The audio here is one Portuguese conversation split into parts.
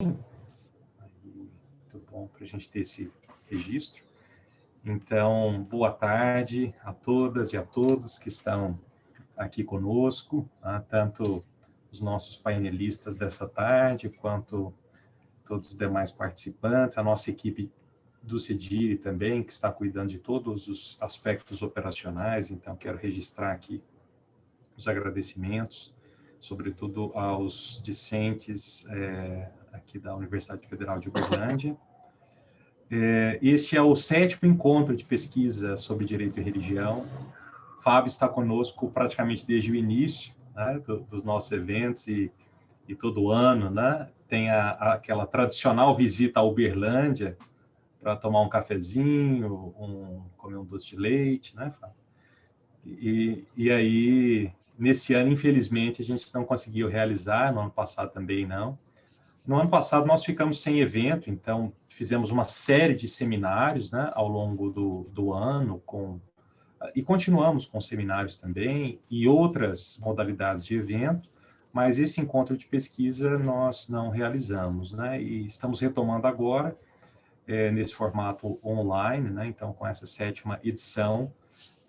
Muito bom para a gente ter esse registro. Então, boa tarde a todas e a todos que estão aqui conosco, tá? Tanto os nossos painelistas dessa tarde, quanto todos os demais participantes, a nossa equipe do CEDIRE também, que está cuidando de todos os aspectos operacionais. Então, quero registrar aqui os agradecimentos, sobretudo aos discentes aqui da Universidade Federal de Uberlândia. Este é o 7º encontro de pesquisa sobre direito e religião. Fábio está conosco praticamente desde o início, né, dos nossos eventos, e todo ano, né, tem aquela tradicional visita a Uberlândia para tomar um cafezinho, comer um doce de leite, né, Fábio? E aí, nesse ano, infelizmente, a gente não conseguiu realizar, no ano passado também não. No ano passado, nós ficamos sem evento, então fizemos uma série de seminários, né, ao longo do ano, e continuamos com seminários também, e outras modalidades de evento, mas esse encontro de pesquisa nós não realizamos, né, e estamos retomando agora, nesse formato online, né, então com essa 7ª edição.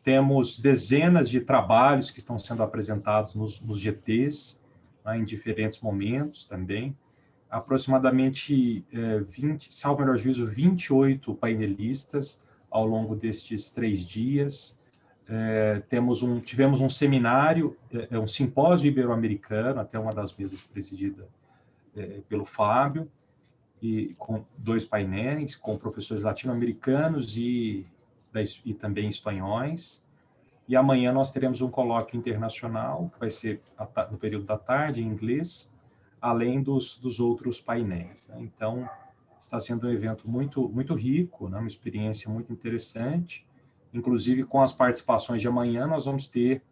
Temos dezenas de trabalhos que estão sendo apresentados nos GTs, né, em diferentes momentos também. Aproximadamente 20, salvo melhor juízo, 28 painelistas ao longo destes 3 dias. Tivemos um seminário, um simpósio ibero-americano, até uma das mesas presidida pelo Fábio, e com 2 painéis, com professores latino-americanos e também espanhóis. E amanhã nós teremos um colóquio internacional, que vai ser no período da tarde, em inglês, além dos outros painéis, né? Então, está sendo um evento muito, muito rico, né? Uma experiência muito interessante. Inclusive, com as participações de amanhã, nós vamos ter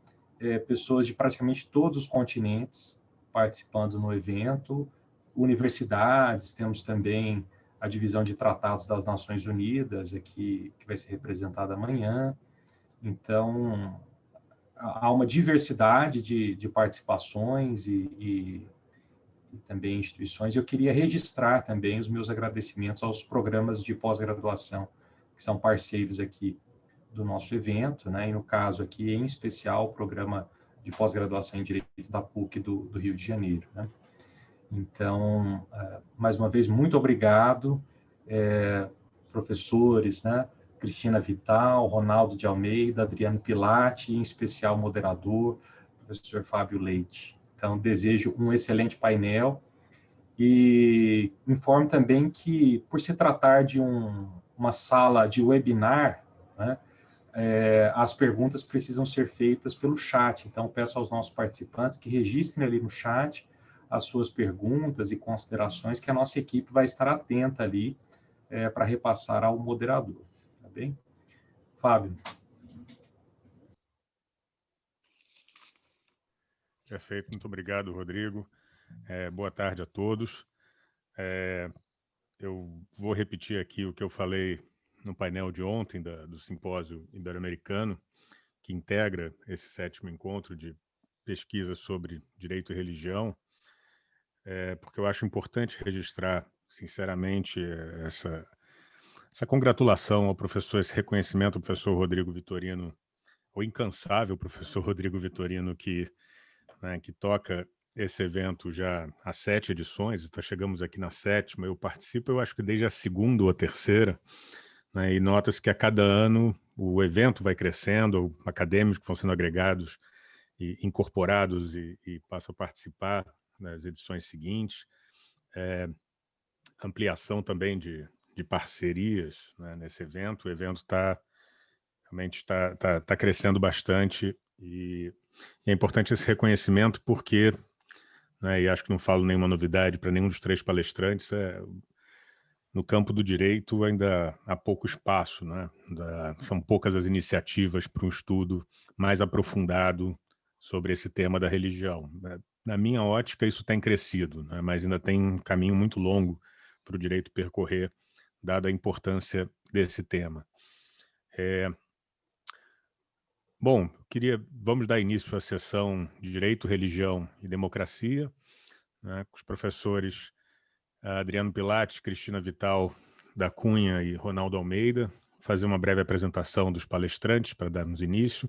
pessoas de praticamente todos os continentes participando no evento, universidades, temos também a divisão de tratados das Nações Unidas, aqui, que vai ser representada amanhã. Então, há uma diversidade de participações e também instituições. Eu queria registrar também os meus agradecimentos aos programas de pós-graduação, que são parceiros aqui do nosso evento, né? E no caso aqui, em especial, o programa de pós-graduação em Direito da PUC do Rio de Janeiro, né? Então, mais uma vez, muito obrigado, professores, né? Cristina Vital, Ronaldo de Almeida, Adriano Pilati, e em especial o moderador, professor Fábio Leite. Então, desejo um excelente painel e informo também que, por se tratar de uma sala de webinar, né, as perguntas precisam ser feitas pelo chat. Então, peço aos nossos participantes que registrem ali no chat as suas perguntas e considerações, que a nossa equipe vai estar atenta ali para repassar ao moderador. Tá bem? Fábio. Perfeito, muito obrigado, Rodrigo. Boa tarde a todos. Eu vou repetir aqui o que eu falei no painel de ontem do Simpósio Ibero-Americano, que integra esse 7º encontro de pesquisa sobre direito e religião, porque eu acho importante registrar, sinceramente, essa congratulação ao professor, esse reconhecimento ao professor Rodrigo Vitorino, o incansável professor Rodrigo Vitorino, que toca esse evento já há 7 edições, então chegamos aqui na 7ª, eu participo, eu acho que desde a 2ª ou a 3ª, né, e nota-se que a cada ano o evento vai crescendo, acadêmicos que vão sendo agregados e incorporados e passam a participar nas edições seguintes, ampliação também de parcerias, né, nesse evento. O evento realmente está crescendo bastante e é importante esse reconhecimento porque, né, e acho que não falo nenhuma novidade para nenhum dos 3 palestrantes, no campo do direito ainda há pouco espaço, né? São poucas as iniciativas para um estudo mais aprofundado sobre esse tema da religião. Na minha ótica, isso tem crescido, né? Mas ainda tem um caminho muito longo para o direito percorrer, dada a importância desse tema. Bom, vamos dar início à sessão de Direito, Religião e Democracia, né, com os professores Adriano Pilati, Cristina Vital da Cunha e Ronaldo Almeida, fazer uma breve apresentação dos palestrantes para darmos início.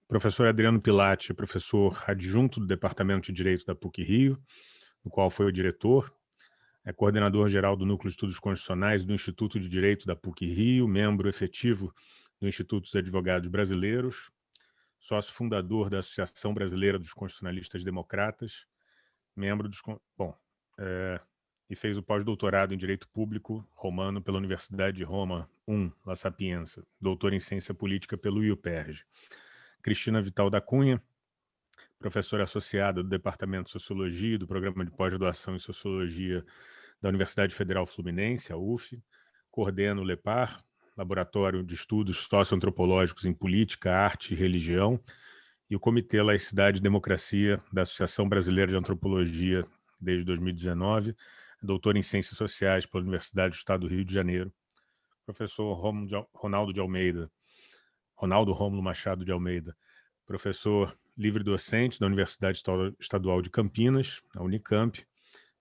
Professor Adriano Pilati é professor adjunto do Departamento de Direito da PUC-Rio, no qual foi o diretor, é coordenador-geral do Núcleo de Estudos Constitucionais do Instituto de Direito da PUC-Rio, membro efetivo do Instituto dos Advogados Brasileiros, sócio fundador da Associação Brasileira dos Constitucionalistas Democratas, membro dos... e fez o pós-doutorado em Direito Público Romano pela Universidade de Roma, La Sapienza, doutor em Ciência Política pelo UPERJ. Cristina Vital da Cunha, professora associada do Departamento de Sociologia e do Programa de Pós-Graduação em Sociologia da Universidade Federal Fluminense, a UF, coordena o LEPAR, Laboratório de Estudos Socioantropológicos em Política, Arte e Religião, e o Comitê Laicidade e Democracia da Associação Brasileira de Antropologia desde 2019, doutor em Ciências Sociais pela Universidade do Estado do Rio de Janeiro, professor Ronaldo Rômulo Machado de Almeida, professor livre-docente da Universidade Estadual de Campinas, a Unicamp,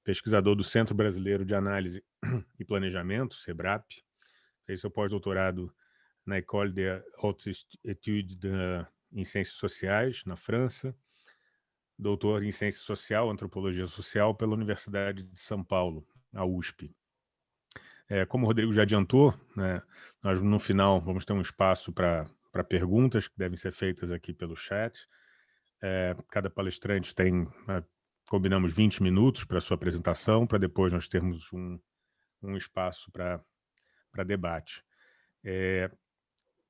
pesquisador do Centro Brasileiro de Análise e Planejamento, CEBRAP, fez seu pós-doutorado na École des Hautes Études em Ciências Sociais, na França, doutor em Ciência Social, Antropologia Social pela Universidade de São Paulo, a USP. Como o Rodrigo já adiantou, né, nós no final vamos ter um espaço para perguntas que devem ser feitas aqui pelo chat. Cada palestrante tem, combinamos 20 minutos para a sua apresentação, para depois nós termos um espaço para debate.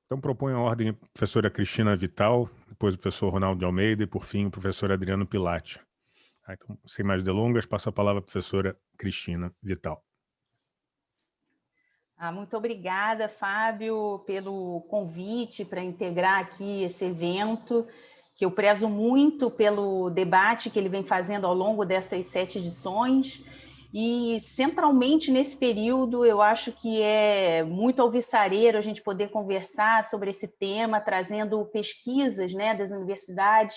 Então, proponho a ordem a professora Cristina Vital, depois o professor Ronaldo de Almeida e, por fim, o professor Adriano Pilati. Então, sem mais delongas, passo a palavra à professora Cristina Vital. Muito obrigada, Fábio, pelo convite para integrar aqui esse evento, que eu prezo muito pelo debate que ele vem fazendo ao longo dessas 7 edições. E, centralmente, nesse período, eu acho que é muito alvissareiro a gente poder conversar sobre esse tema, trazendo pesquisas, né, das universidades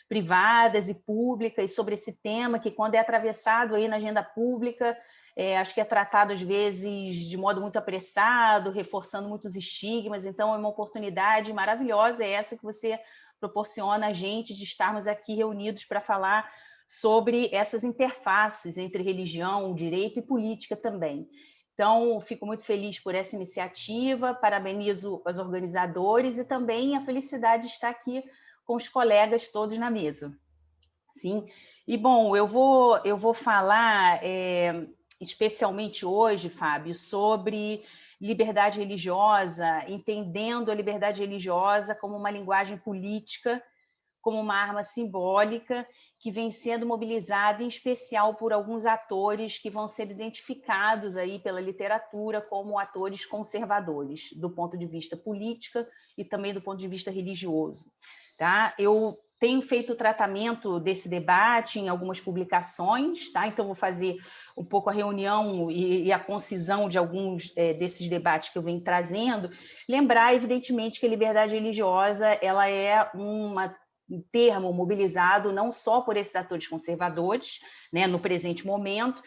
privadas e públicas sobre esse tema, que quando é atravessado aí na agenda pública, acho que é tratado às vezes de modo muito apressado, reforçando muitos estigmas. Então é uma oportunidade maravilhosa essa que você proporciona a gente de estarmos aqui reunidos para falar sobre essas interfaces entre religião, direito e política também. Então, fico muito feliz por essa iniciativa, parabenizo os organizadores e também a felicidade de estar aqui com os colegas todos na mesa. Sim. E, bom, eu vou falar especialmente hoje, Fábio, sobre liberdade religiosa, entendendo a liberdade religiosa como uma linguagem política, como uma arma simbólica que vem sendo mobilizada, em especial por alguns atores que vão ser identificados aí pela literatura como atores conservadores, do ponto de vista político e também do ponto de vista religioso. Tá? Eu tenho feito o tratamento desse debate em algumas publicações, tá? Então vou fazer um pouco a reunião e a concisão de alguns desses debates que eu venho trazendo. Lembrar, evidentemente, que a liberdade religiosa ela é um termo mobilizado não só por esses atores conservadores, né, no presente momento,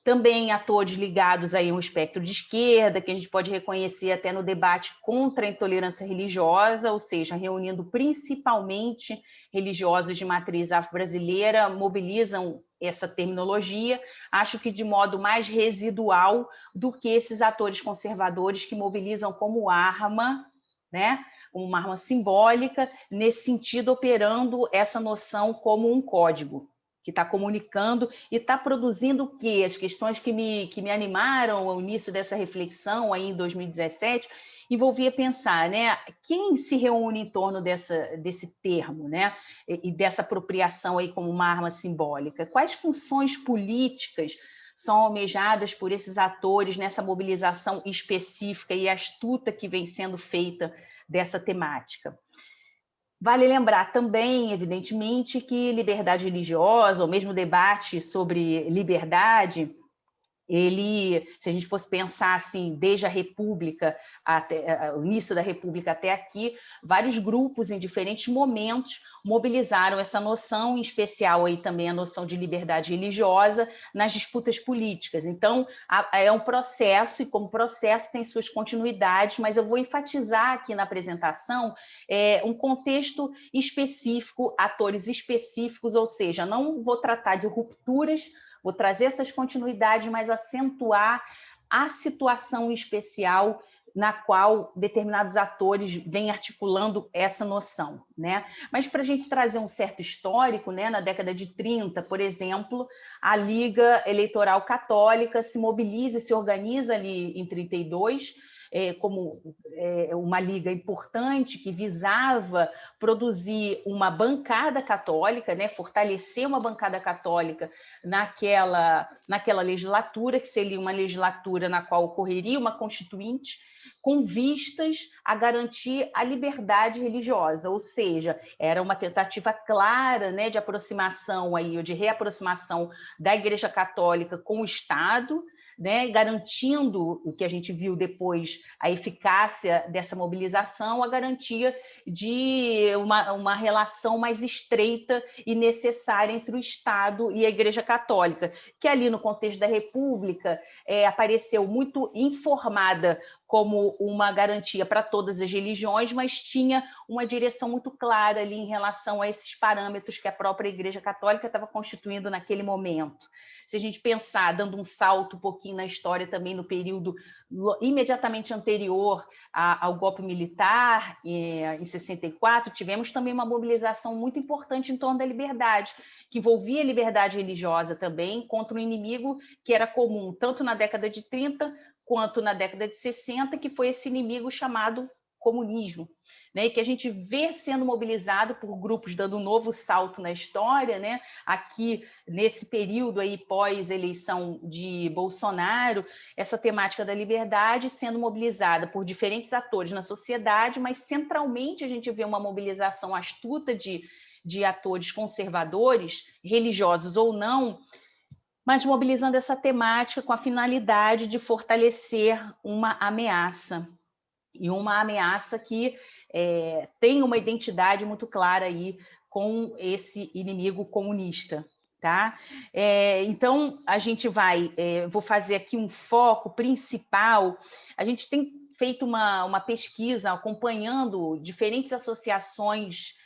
também atores ligados aí a um espectro de esquerda, que a gente pode reconhecer até no debate contra a intolerância religiosa, ou seja, reunindo principalmente religiosos de matriz afro-brasileira, mobilizam essa terminologia, acho que de modo mais residual do que esses atores conservadores que mobilizam como arma, né, uma arma simbólica, nesse sentido, operando essa noção como um código, que está comunicando e está produzindo o quê? As questões que me animaram ao início dessa reflexão, aí em 2017, envolvia pensar, né, quem se reúne em torno desse termo, né, e dessa apropriação aí como uma arma simbólica? Quais funções políticas são almejadas por esses atores nessa mobilização específica e astuta que vem sendo feita dessa temática? Vale lembrar também, evidentemente, que liberdade religiosa, ou mesmo debate sobre liberdade, se a gente fosse pensar assim, desde a República, até o início da República até aqui, vários grupos em diferentes momentos mobilizaram essa noção, em especial aí também a noção de liberdade religiosa nas disputas políticas. Então, é um processo, e como processo tem suas continuidades, mas eu vou enfatizar aqui na apresentação um contexto específico, atores específicos, ou seja, não vou tratar de rupturas, vou trazer essas continuidades, mas acentuar a situação especial na qual determinados atores vêm articulando essa noção, né? Mas para a gente trazer um certo histórico, né, na década de 30, por exemplo, a Liga Eleitoral Católica se mobiliza e se organiza ali em 32, como uma liga importante que visava produzir uma bancada católica, né, fortalecer uma bancada católica naquela legislatura, que seria uma legislatura na qual ocorreria uma constituinte, com vistas a garantir a liberdade religiosa, ou seja, era uma tentativa clara, né, de aproximação aí, ou de reaproximação da Igreja Católica com o Estado, né, garantindo o que a gente viu depois, a eficácia dessa mobilização, a garantia de uma relação mais estreita e necessária entre o Estado e a Igreja Católica, que ali no contexto da República apareceu muito informada como uma garantia para todas as religiões, mas tinha uma direção muito clara ali em relação a esses parâmetros que a própria Igreja Católica estava constituindo naquele momento. Se a gente pensar, dando um salto um pouquinho na história também no período imediatamente anterior ao golpe militar, em 64, tivemos também uma mobilização muito importante em torno da liberdade, que envolvia a liberdade religiosa também contra um inimigo que era comum, tanto na década de 30 quanto na década de 60, que foi esse inimigo chamado comunismo, né, e que a gente vê sendo mobilizado por grupos dando um novo salto na história, né, aqui nesse período aí pós-eleição de Bolsonaro, essa temática da liberdade sendo mobilizada por diferentes atores na sociedade, mas centralmente a gente vê uma mobilização astuta de atores conservadores, religiosos ou não, mas mobilizando essa temática com a finalidade de fortalecer uma ameaça, e uma ameaça que tem uma identidade muito clara aí com esse inimigo comunista. Tá? Então, a gente vou fazer aqui um foco principal. A gente tem feito uma pesquisa acompanhando diferentes associações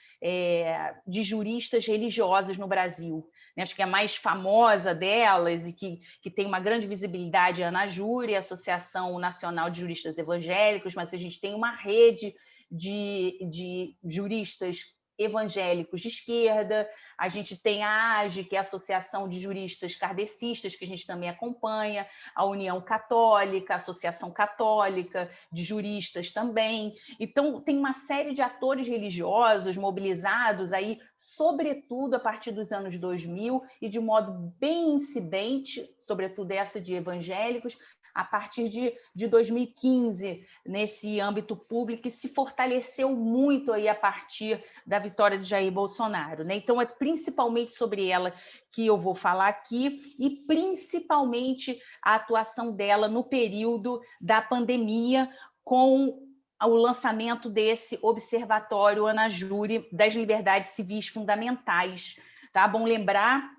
de juristas religiosos no Brasil. Acho que a mais famosa delas e que tem uma grande visibilidade é a ANAJURE, a Associação Nacional de Juristas Evangélicos, mas a gente tem uma rede de juristas evangélicos de esquerda, a gente tem a AGE, que é a Associação de Juristas Kardecistas, que a gente também acompanha, a União Católica, a Associação Católica de Juristas também. Então, tem uma série de atores religiosos mobilizados aí, sobretudo a partir dos anos 2000 e de modo bem incidente, sobretudo essa de evangélicos, a partir de 2015, nesse âmbito público, que se fortaleceu muito aí a partir da vitória de Jair Bolsonaro, né? Então, é principalmente sobre ela que eu vou falar aqui e principalmente a atuação dela no período da pandemia, com o lançamento desse Observatório ANAJURE das Liberdades Civis Fundamentais. Tá bom lembrar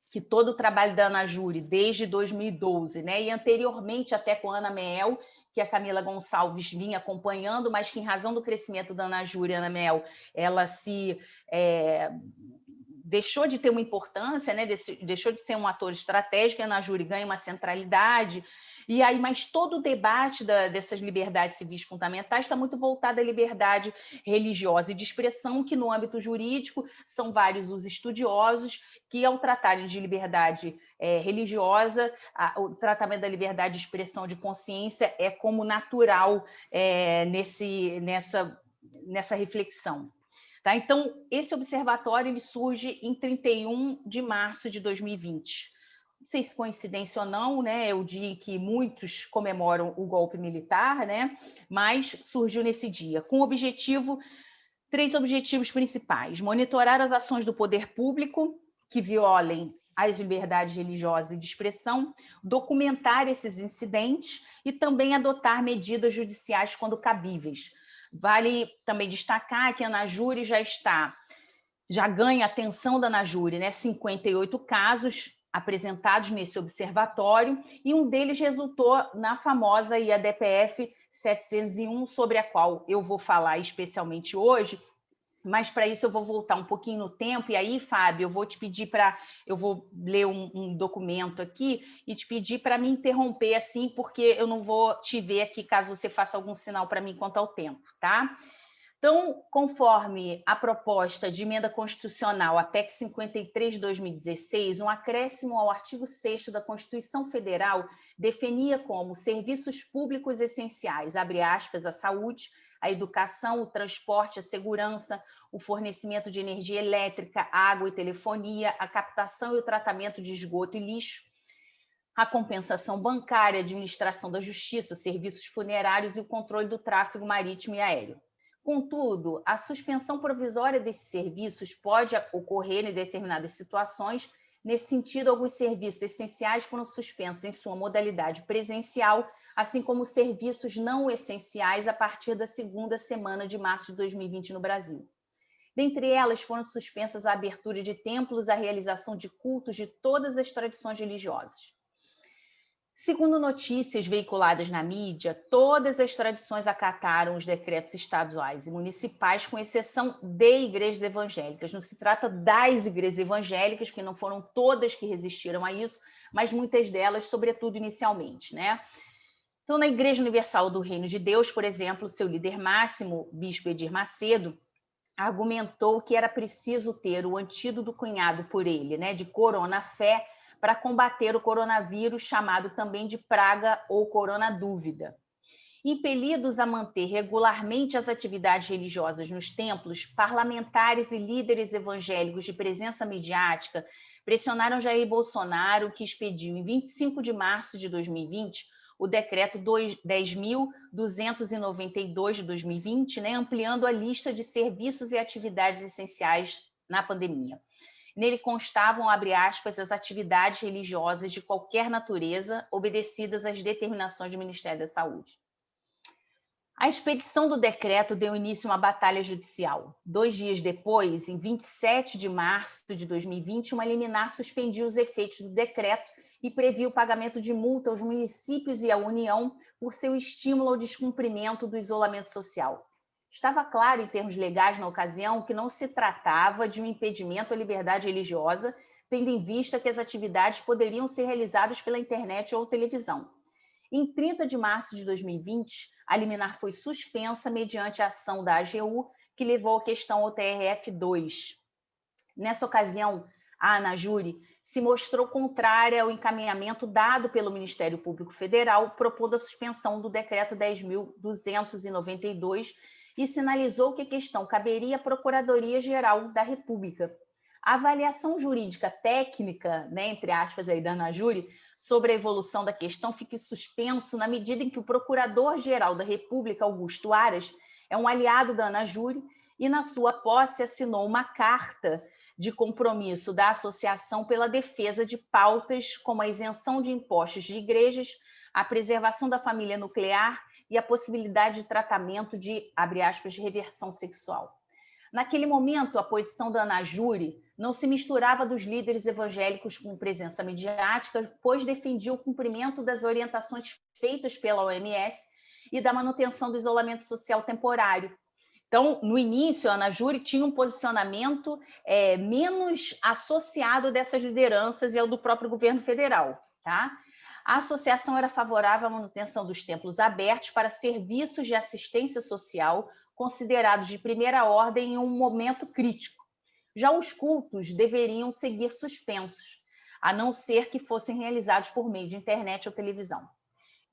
que todo o trabalho da ANAJURE, desde 2012, né, e anteriormente até com a Ana Mel, que a Camila Gonçalves vinha acompanhando, mas que, em razão do crescimento da ANAJURE, a Ana Mel, ela deixou de ter uma importância, né, deixou de ser um ator estratégico, a ANAJURE ganha uma centralidade, e aí, mas todo o debate dessas liberdades civis fundamentais está muito voltado à liberdade religiosa e de expressão, que no âmbito jurídico são vários os estudiosos que, ao tratarem de liberdade religiosa, o tratamento da liberdade de expressão de consciência é como natural nessa reflexão. Tá? Então, esse observatório ele surge em 31 de março de 2020. Não sei se coincidência ou não, né? É o dia em que muitos comemoram o golpe militar, né? Mas surgiu nesse dia, com três objetivos principais: monitorar as ações do poder público que violem às liberdades religiosas e de expressão, documentar esses incidentes e também adotar medidas judiciais quando cabíveis. Vale também destacar que a ANAJURE já ganha atenção da ANAJURE, né? 58 casos apresentados nesse observatório, e um deles resultou na famosa IADPF 701, sobre a qual eu vou falar especialmente hoje, mas para isso eu vou voltar um pouquinho no tempo, e aí, Fábio, eu vou te pedir eu vou ler um documento aqui e te pedir para me interromper assim, porque eu não vou te ver aqui caso você faça algum sinal para mim quanto ao tempo, tá? Então, conforme a proposta de emenda constitucional, a PEC 53 de 2016, um acréscimo ao artigo 6º da Constituição Federal definia como serviços públicos essenciais, abre aspas, a saúde, a educação, o transporte, a segurança, o fornecimento de energia elétrica, água e telefonia, a captação e o tratamento de esgoto e lixo, a compensação bancária, a administração da justiça, serviços funerários e o controle do tráfego marítimo e aéreo. Contudo, a suspensão provisória desses serviços pode ocorrer em determinadas situações. Nesse sentido, alguns serviços essenciais foram suspensos em sua modalidade presencial, assim como serviços não essenciais a partir da segunda semana de março de 2020 no Brasil. Dentre elas, foram suspensas a abertura de templos, a realização de cultos de todas as tradições religiosas. Segundo notícias veiculadas na mídia, todas as tradições acataram os decretos estaduais e municipais, com exceção de igrejas evangélicas. Não se trata das igrejas evangélicas, porque não foram todas que resistiram a isso, mas muitas delas, sobretudo inicialmente, né? Então, na Igreja Universal do Reino de Deus, por exemplo, seu líder máximo, Bispo Edir Macedo, argumentou que era preciso ter o antídoto cunhado por ele, né, de Coronafé, para combater o coronavírus, chamado também de praga ou coronadúvida. Impelidos a manter regularmente as atividades religiosas nos templos, parlamentares e líderes evangélicos de presença midiática pressionaram Jair Bolsonaro, que expediu em 25 de março de 2020 o decreto 10.292 de 2020, né, ampliando a lista de serviços e atividades essenciais na pandemia. Nele constavam, abre aspas, as atividades religiosas de qualquer natureza, obedecidas às determinações do Ministério da Saúde. A expedição do decreto deu início a uma batalha judicial. 2 dias depois, em 27 de março de 2020, uma liminar suspendia os efeitos do decreto e previa o pagamento de multa aos municípios e à União por seu estímulo ao descumprimento do isolamento social. Estava claro, em termos legais na ocasião, que não se tratava de um impedimento à liberdade religiosa, tendo em vista que as atividades poderiam ser realizadas pela internet ou televisão. Em 30 de março de 2020, a liminar foi suspensa mediante a ação da AGU, que levou a questão ao TRF2. Nessa ocasião, a ANAJURE se mostrou contrária ao encaminhamento dado pelo Ministério Público Federal, propondo a suspensão do decreto 10.292, e sinalizou que a questão caberia à Procuradoria-Geral da República. A avaliação jurídica técnica, né, entre aspas, aí, da ANAJURE, sobre a evolução da questão fica suspenso na medida em que o Procurador-Geral da República, Augusto Aras, é um aliado da ANAJURE e, na sua posse, assinou uma carta de compromisso da associação pela defesa de pautas como a isenção de impostos de igrejas, a preservação da família nuclear e a possibilidade de tratamento de, abre aspas, reversão sexual. Naquele momento, a posição da ANAJURE não se misturava dos líderes evangélicos com presença midiática, pois defendia o cumprimento das orientações feitas pela OMS e da manutenção do isolamento social temporário. Então, no início, a ANAJURE tinha um posicionamento menos associado dessas lideranças e ao do próprio governo federal, tá? A associação era favorável à manutenção dos templos abertos para serviços de assistência social considerados de primeira ordem em um momento crítico. Já os cultos deveriam seguir suspensos, a não ser que fossem realizados por meio de internet ou televisão.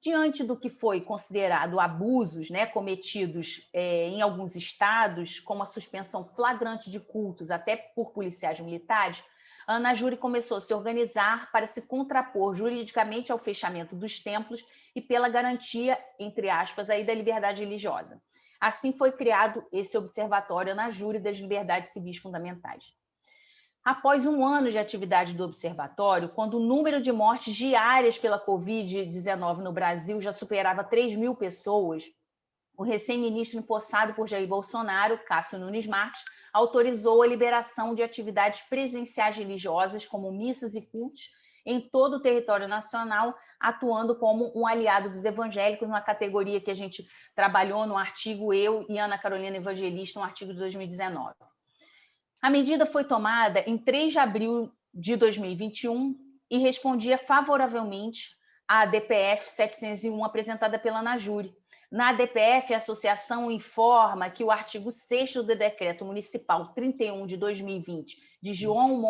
Diante do que foi considerado abusos, né, cometidos em alguns estados, como a suspensão flagrante de cultos até por policiais militares, a ANAJURE começou a se organizar para se contrapor juridicamente ao fechamento dos templos e pela garantia, entre aspas, aí, da liberdade religiosa. Assim foi criado esse Observatório ANAJURE das Liberdades Civis Fundamentais. Após um ano de atividade do observatório, quando o número de mortes diárias pela Covid-19 no Brasil já superava 3.000 pessoas, o recém-ministro empossado por Jair Bolsonaro, Cássio Nunes Marques, autorizou a liberação de atividades presenciais religiosas, como missas e cultos, em todo o território nacional, atuando como um aliado dos evangélicos, numa categoria que a gente trabalhou no artigo, eu e Ana Carolina Evangelista, um artigo de 2019. A medida foi tomada em 3 de abril de 2021 e respondia favoravelmente à DPF 701 apresentada pela ANAJURE. Na DPF, a associação informa que o artigo 6º do Decreto Municipal 31 de 2020, de João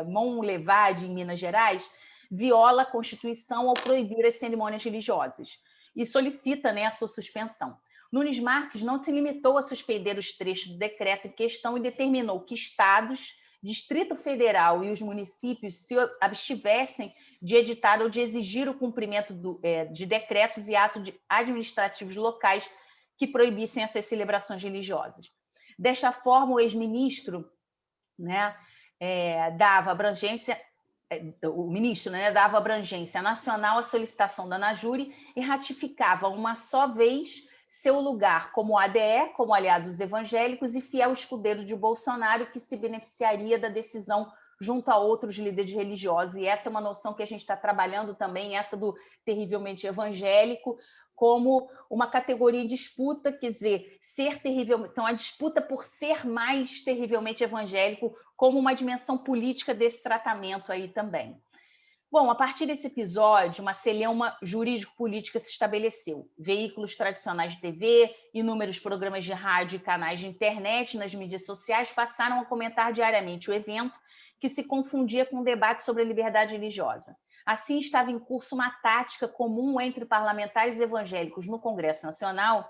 Monlevade, em Minas Gerais, viola a Constituição ao proibir as cerimônias religiosas e solicita, né, a sua suspensão. Nunes Marques não se limitou a suspender os trechos do decreto em questão e determinou que estados, Distrito Federal e os municípios se abstivessem de editar ou de exigir o cumprimento de decretos e atos administrativos locais que proibissem essas celebrações religiosas. Desta forma, o ex-ministro, né, dava abrangência nacional à solicitação da ANAJURE e ratificava uma só vez seu lugar como ADE, como aliado dos evangélicos, e fiel escudeiro de Bolsonaro, que se beneficiaria da decisão junto a outros líderes religiosos. E essa é uma noção que a gente está trabalhando também, essa do terrivelmente evangélico, como uma categoria em disputa, quer dizer, ser terrível. Então, a disputa por ser mais terrivelmente evangélico, como uma dimensão política desse tratamento aí também. Bom, a partir desse episódio, uma celeuma jurídico-política se estabeleceu. Veículos tradicionais de TV, inúmeros programas de rádio e canais de internet nas mídias sociais passaram a comentar diariamente o evento, que se confundia com um debate sobre a liberdade religiosa. Assim, estava em curso uma tática comum entre parlamentares evangélicos no Congresso Nacional,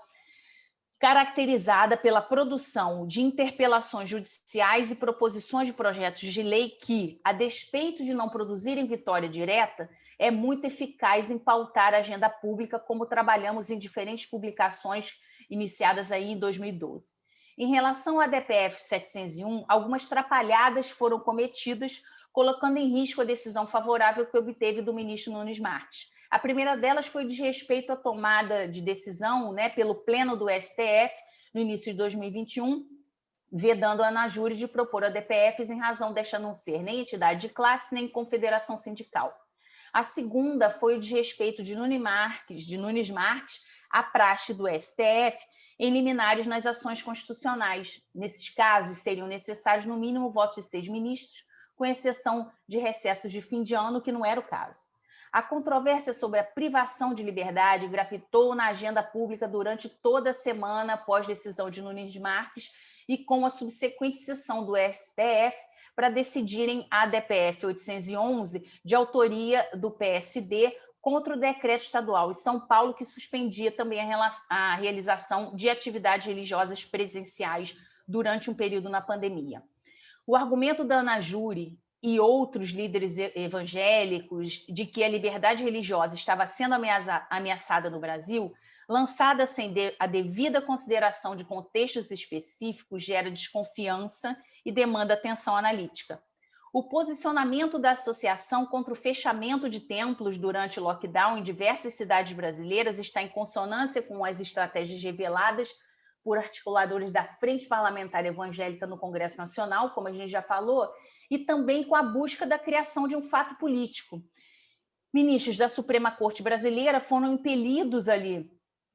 caracterizada pela produção de interpelações judiciais e proposições de projetos de lei que, a despeito de não produzirem vitória direta, é muito eficaz em pautar a agenda pública, como trabalhamos em diferentes publicações iniciadas aí em 2012. Em relação à DPF 701, algumas trapalhadas foram cometidas, colocando em risco a decisão favorável que obteve do ministro Nunes Marques. A primeira delas foi desrespeito à tomada de decisão, né, pelo Pleno do STF, no início de 2021, vedando a ANAJURE de propor a DPFs em razão desta não ser nem entidade de classe, nem confederação sindical. A segunda foi o desrespeito de Nunes Marques à praxe do STF em liminares nas ações constitucionais. Nesses casos, seriam necessários, no mínimo, votos de 6 ministros, com exceção de recessos de fim de ano, que não era o caso. A controvérsia sobre a privação de liberdade gravitou na agenda pública durante toda a semana após decisão de Nunes Marques e com a subsequente sessão do STF para decidirem a DPF 811, de autoria do PSD, contra o decreto estadual em São Paulo, que suspendia também a realização de atividades religiosas presenciais durante um período na pandemia. O argumento da ANAJURE e outros líderes evangélicos de que a liberdade religiosa estava sendo ameaçada no Brasil, lançada sem a devida consideração de contextos específicos, gera desconfiança e demanda atenção analítica. O posicionamento da associação contra o fechamento de templos durante o lockdown em diversas cidades brasileiras está em consonância com as estratégias reveladas por articuladores da Frente Parlamentar Evangélica no Congresso Nacional, como a gente já falou, e também com a busca da criação de um fato político. Ministros da Suprema Corte Brasileira foram impelidos ali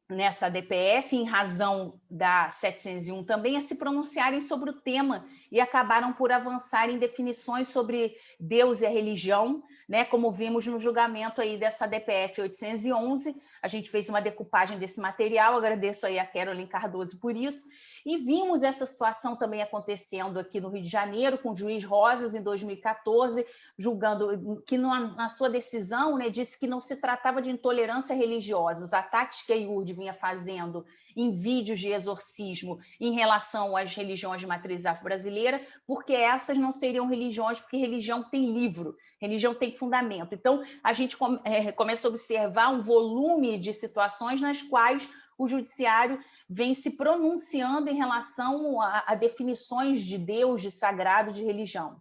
nessa DPF, em razão da 701 também, a se pronunciarem sobre o tema e acabaram por avançar em definições sobre Deus e a religião, né, como vimos no julgamento aí dessa DPF 811. A gente fez uma decupagem desse material, agradeço aí a Caroline Cardoso por isso, e vimos essa situação também acontecendo aqui no Rio de Janeiro, com o juiz Rosas, em 2014, julgando que na sua decisão, né, disse que não se tratava de intolerância religiosa, os ataques que a IURD vinha fazendo em vídeos de exorcismo em relação às religiões de matriz afro-brasileira, porque essas não seriam religiões, porque religião tem livro, religião tem fundamento. Então, a gente começa a observar um volume de situações nas quais o judiciário vem se pronunciando em relação a definições de Deus, de sagrado, de religião.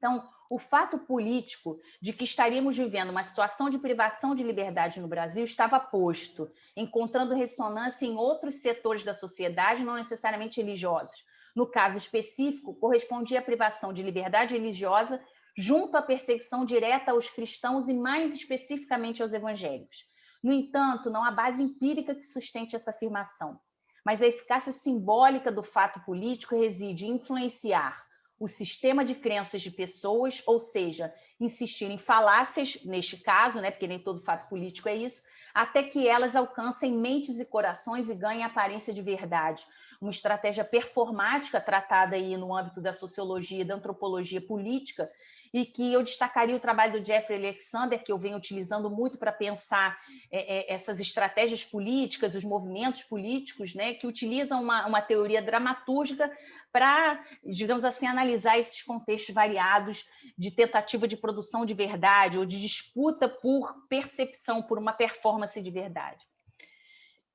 Então, o fato político de que estaríamos vivendo uma situação de privação de liberdade no Brasil estava posto, encontrando ressonância em outros setores da sociedade, não necessariamente religiosos. No caso específico, correspondia à privação de liberdade religiosa junto à perseguição direta aos cristãos e, mais especificamente, aos evangélicos. No entanto, não há base empírica que sustente essa afirmação, mas a eficácia simbólica do fato político reside em influenciar o sistema de crenças de pessoas, ou seja, insistir em falácias, neste caso, né, porque nem todo fato político é isso, até que elas alcancem mentes e corações e ganhem aparência de verdade. Uma estratégia performática tratada aí no âmbito da sociologia e da antropologia política, e que eu destacaria o trabalho do Jeffrey Alexander, que eu venho utilizando muito para pensar essas estratégias políticas, os movimentos políticos, né, que utilizam uma teoria dramatúrgica para, digamos assim, analisar esses contextos variados de tentativa de produção de verdade ou de disputa por percepção, por uma performance de verdade.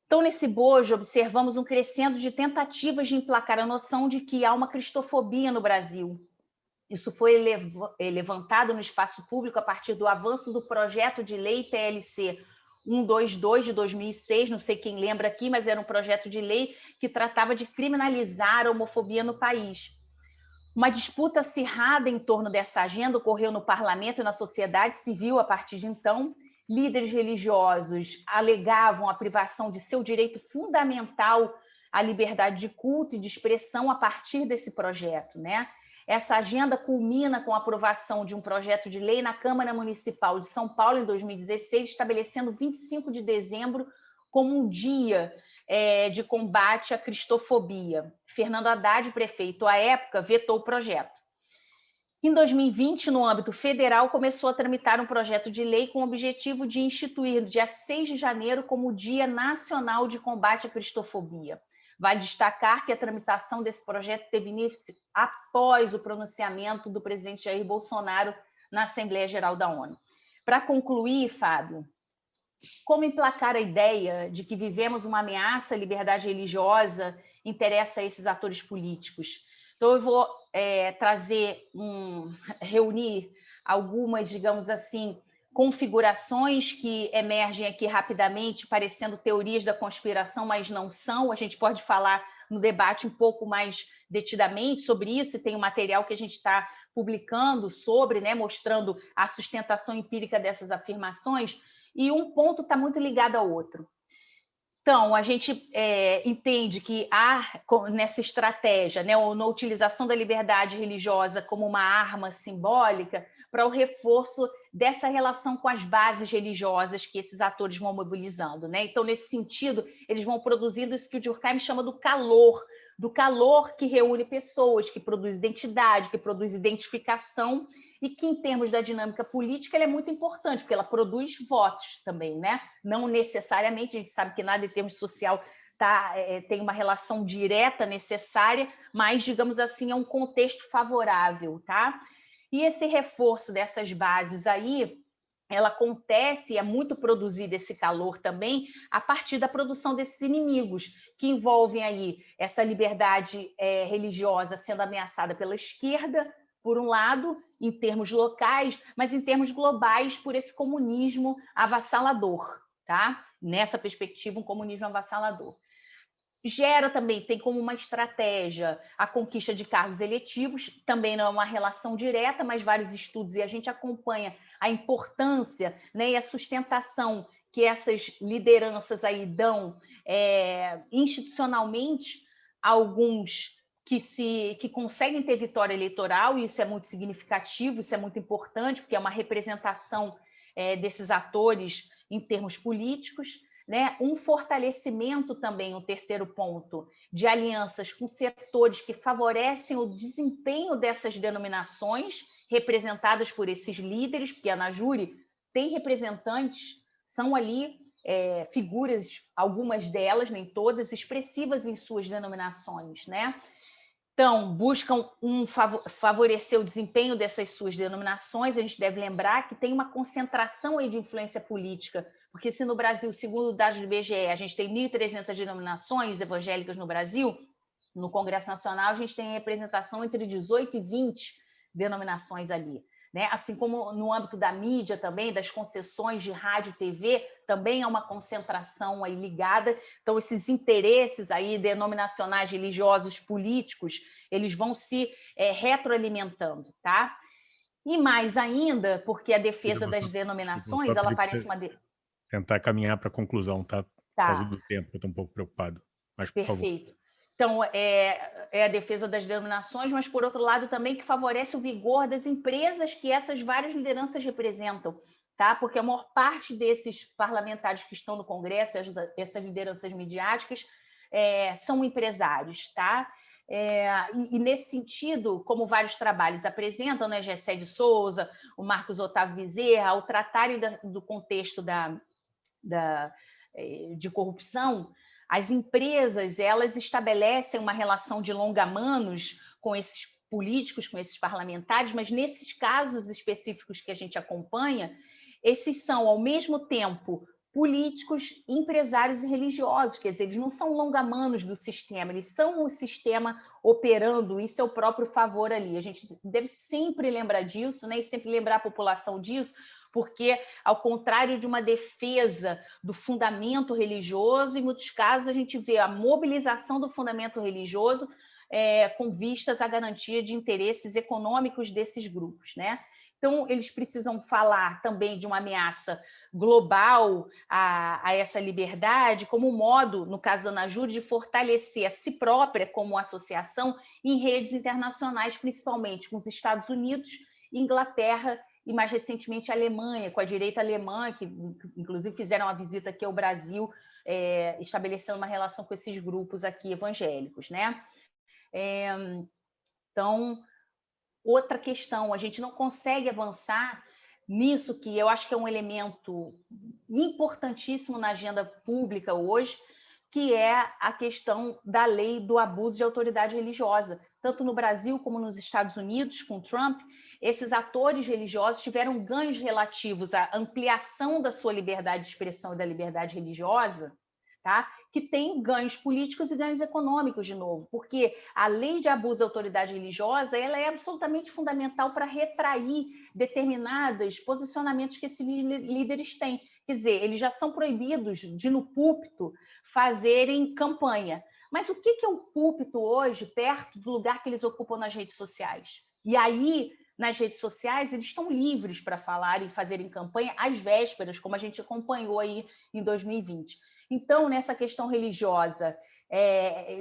Então, nesse bojo, observamos um crescendo de tentativas de emplacar a noção de que há uma cristofobia no Brasil. Isso foi levantado no espaço público a partir do avanço do projeto de lei PLC 122 de 2006, não sei quem lembra aqui, mas era um projeto de lei que tratava de criminalizar a homofobia no país. Uma disputa acirrada em torno dessa agenda ocorreu no parlamento e na sociedade civil a partir de então. Líderes religiosos alegavam a privação de seu direito fundamental à liberdade de culto e de expressão a partir desse projeto, né? Essa agenda culmina com a aprovação de um projeto de lei na Câmara Municipal de São Paulo, em 2016, estabelecendo 25 de dezembro como um dia de combate à cristofobia. Fernando Haddad, prefeito à época, vetou o projeto. Em 2020, no âmbito federal, começou a tramitar um projeto de lei com o objetivo de instituir no dia 6 de janeiro como o Dia Nacional de Combate à Cristofobia. Vale destacar que a tramitação desse projeto teve início após o pronunciamento do presidente Jair Bolsonaro na Assembleia Geral da ONU. Para concluir, Fábio, como emplacar a ideia de que vivemos uma ameaça à liberdade religiosa interessa a esses atores políticos? Então, eu vou reunir algumas, digamos assim, configurações que emergem aqui rapidamente, parecendo teorias da conspiração, mas não são. A gente pode falar no debate um pouco mais detidamente sobre isso, e tem um material que a gente está publicando sobre, né, mostrando a sustentação empírica dessas afirmações, e um ponto está muito ligado ao outro. Então, a gente entende que há, nessa estratégia, né, ou na utilização da liberdade religiosa como uma arma simbólica para o reforço dessa relação com as bases religiosas que esses atores vão mobilizando, né? Então, nesse sentido, eles vão produzindo isso que o Durkheim chama do calor que reúne pessoas, que produz identidade, que produz identificação, e que, em termos da dinâmica política, ela é muito importante, porque ela produz votos também, né? Não necessariamente, a gente sabe que nada em termos social tem uma relação direta necessária, mas, digamos assim, é um contexto favorável, tá? E esse reforço dessas bases aí, ela acontece, é muito produzido esse calor também, a partir da produção desses inimigos, que envolvem aí essa liberdade religiosa sendo ameaçada pela esquerda, por um lado, em termos locais, mas em termos globais, por esse comunismo avassalador, tá? Nessa perspectiva, um comunismo avassalador. Gera também, tem como uma estratégia a conquista de cargos eletivos, também não é uma relação direta, mas vários estudos, e a gente acompanha a importância, né, e a sustentação que essas lideranças aí dão institucionalmente, alguns que conseguem ter vitória eleitoral, e isso é muito significativo, isso é muito importante, porque é uma representação desses atores em termos políticos, né? Um fortalecimento também, um terceiro ponto, de alianças com setores que favorecem o desempenho dessas denominações representadas por esses líderes, porque a Anajure tem representantes, são ali figuras, algumas delas, nem todas, expressivas em suas denominações, né? Então, buscam favorecer o desempenho dessas suas denominações. A gente deve lembrar que tem uma concentração aí de influência política, porque se no Brasil, segundo dados do IBGE, a gente tem 1.300 denominações evangélicas no Brasil, no Congresso Nacional a gente tem representação entre 18 e 20 denominações ali. Né? Assim como no âmbito da mídia também, das concessões de rádio e TV, também há uma concentração aí ligada. Então, esses interesses aí denominacionais, religiosos, políticos, eles vão se retroalimentando, tá? E mais ainda, porque a defesa das denominações, desculpa, ela parece uma... tentar caminhar para a conclusão, tá? Por causa do tempo, eu estou um pouco preocupado. Mas, por favor. Perfeito. Então, é a defesa das denominações, mas, por outro lado, também que favorece o vigor das empresas que essas várias lideranças representam, tá? Porque a maior parte desses parlamentares que estão no Congresso, essas lideranças midiáticas, são empresários, tá? E nesse sentido, como vários trabalhos apresentam, né, Gessé de Souza, o Marcos Otávio Bezerra, ao tratarem do contexto de corrupção, as empresas, elas estabelecem uma relação de longa-manos com esses políticos, com esses parlamentares, mas nesses casos específicos que a gente acompanha, esses são, ao mesmo tempo, políticos, empresários e religiosos, quer dizer, eles não são longa-manos do sistema, eles são o sistema operando, isso é o próprio favor ali. A gente deve sempre lembrar disso, né, e sempre lembrar a população disso, porque, ao contrário de uma defesa do fundamento religioso, em muitos casos a gente vê a mobilização do fundamento religioso com vistas à garantia de interesses econômicos desses grupos, né? Então, eles precisam falar também de uma ameaça global a essa liberdade, como modo, no caso da Anajur, de fortalecer a si própria como associação em redes internacionais, principalmente com os Estados Unidos, Inglaterra e, mais recentemente, a Alemanha, com a direita alemã, que, inclusive, fizeram uma visita aqui ao Brasil, estabelecendo uma relação com esses grupos aqui evangélicos, né? Então, outra questão, a gente não consegue avançar nisso, que eu acho que é um elemento importantíssimo na agenda pública hoje, que é a questão da lei do abuso de autoridade religiosa. Tanto no Brasil como nos Estados Unidos, com Trump, esses atores religiosos tiveram ganhos relativos à ampliação da sua liberdade de expressão e da liberdade religiosa, tá? Que tem ganhos políticos e ganhos econômicos, de novo, porque a lei de abuso da autoridade religiosa ela é absolutamente fundamental para retrair determinados posicionamentos que esses líderes têm. Quer dizer, eles já são proibidos de, no púlpito, fazerem campanha. Mas o que é o púlpito hoje, perto do lugar que eles ocupam nas redes sociais? E aí, nas redes sociais, eles estão livres para falar e fazerem campanha às vésperas, como a gente acompanhou aí em 2020. Então, nessa questão religiosa,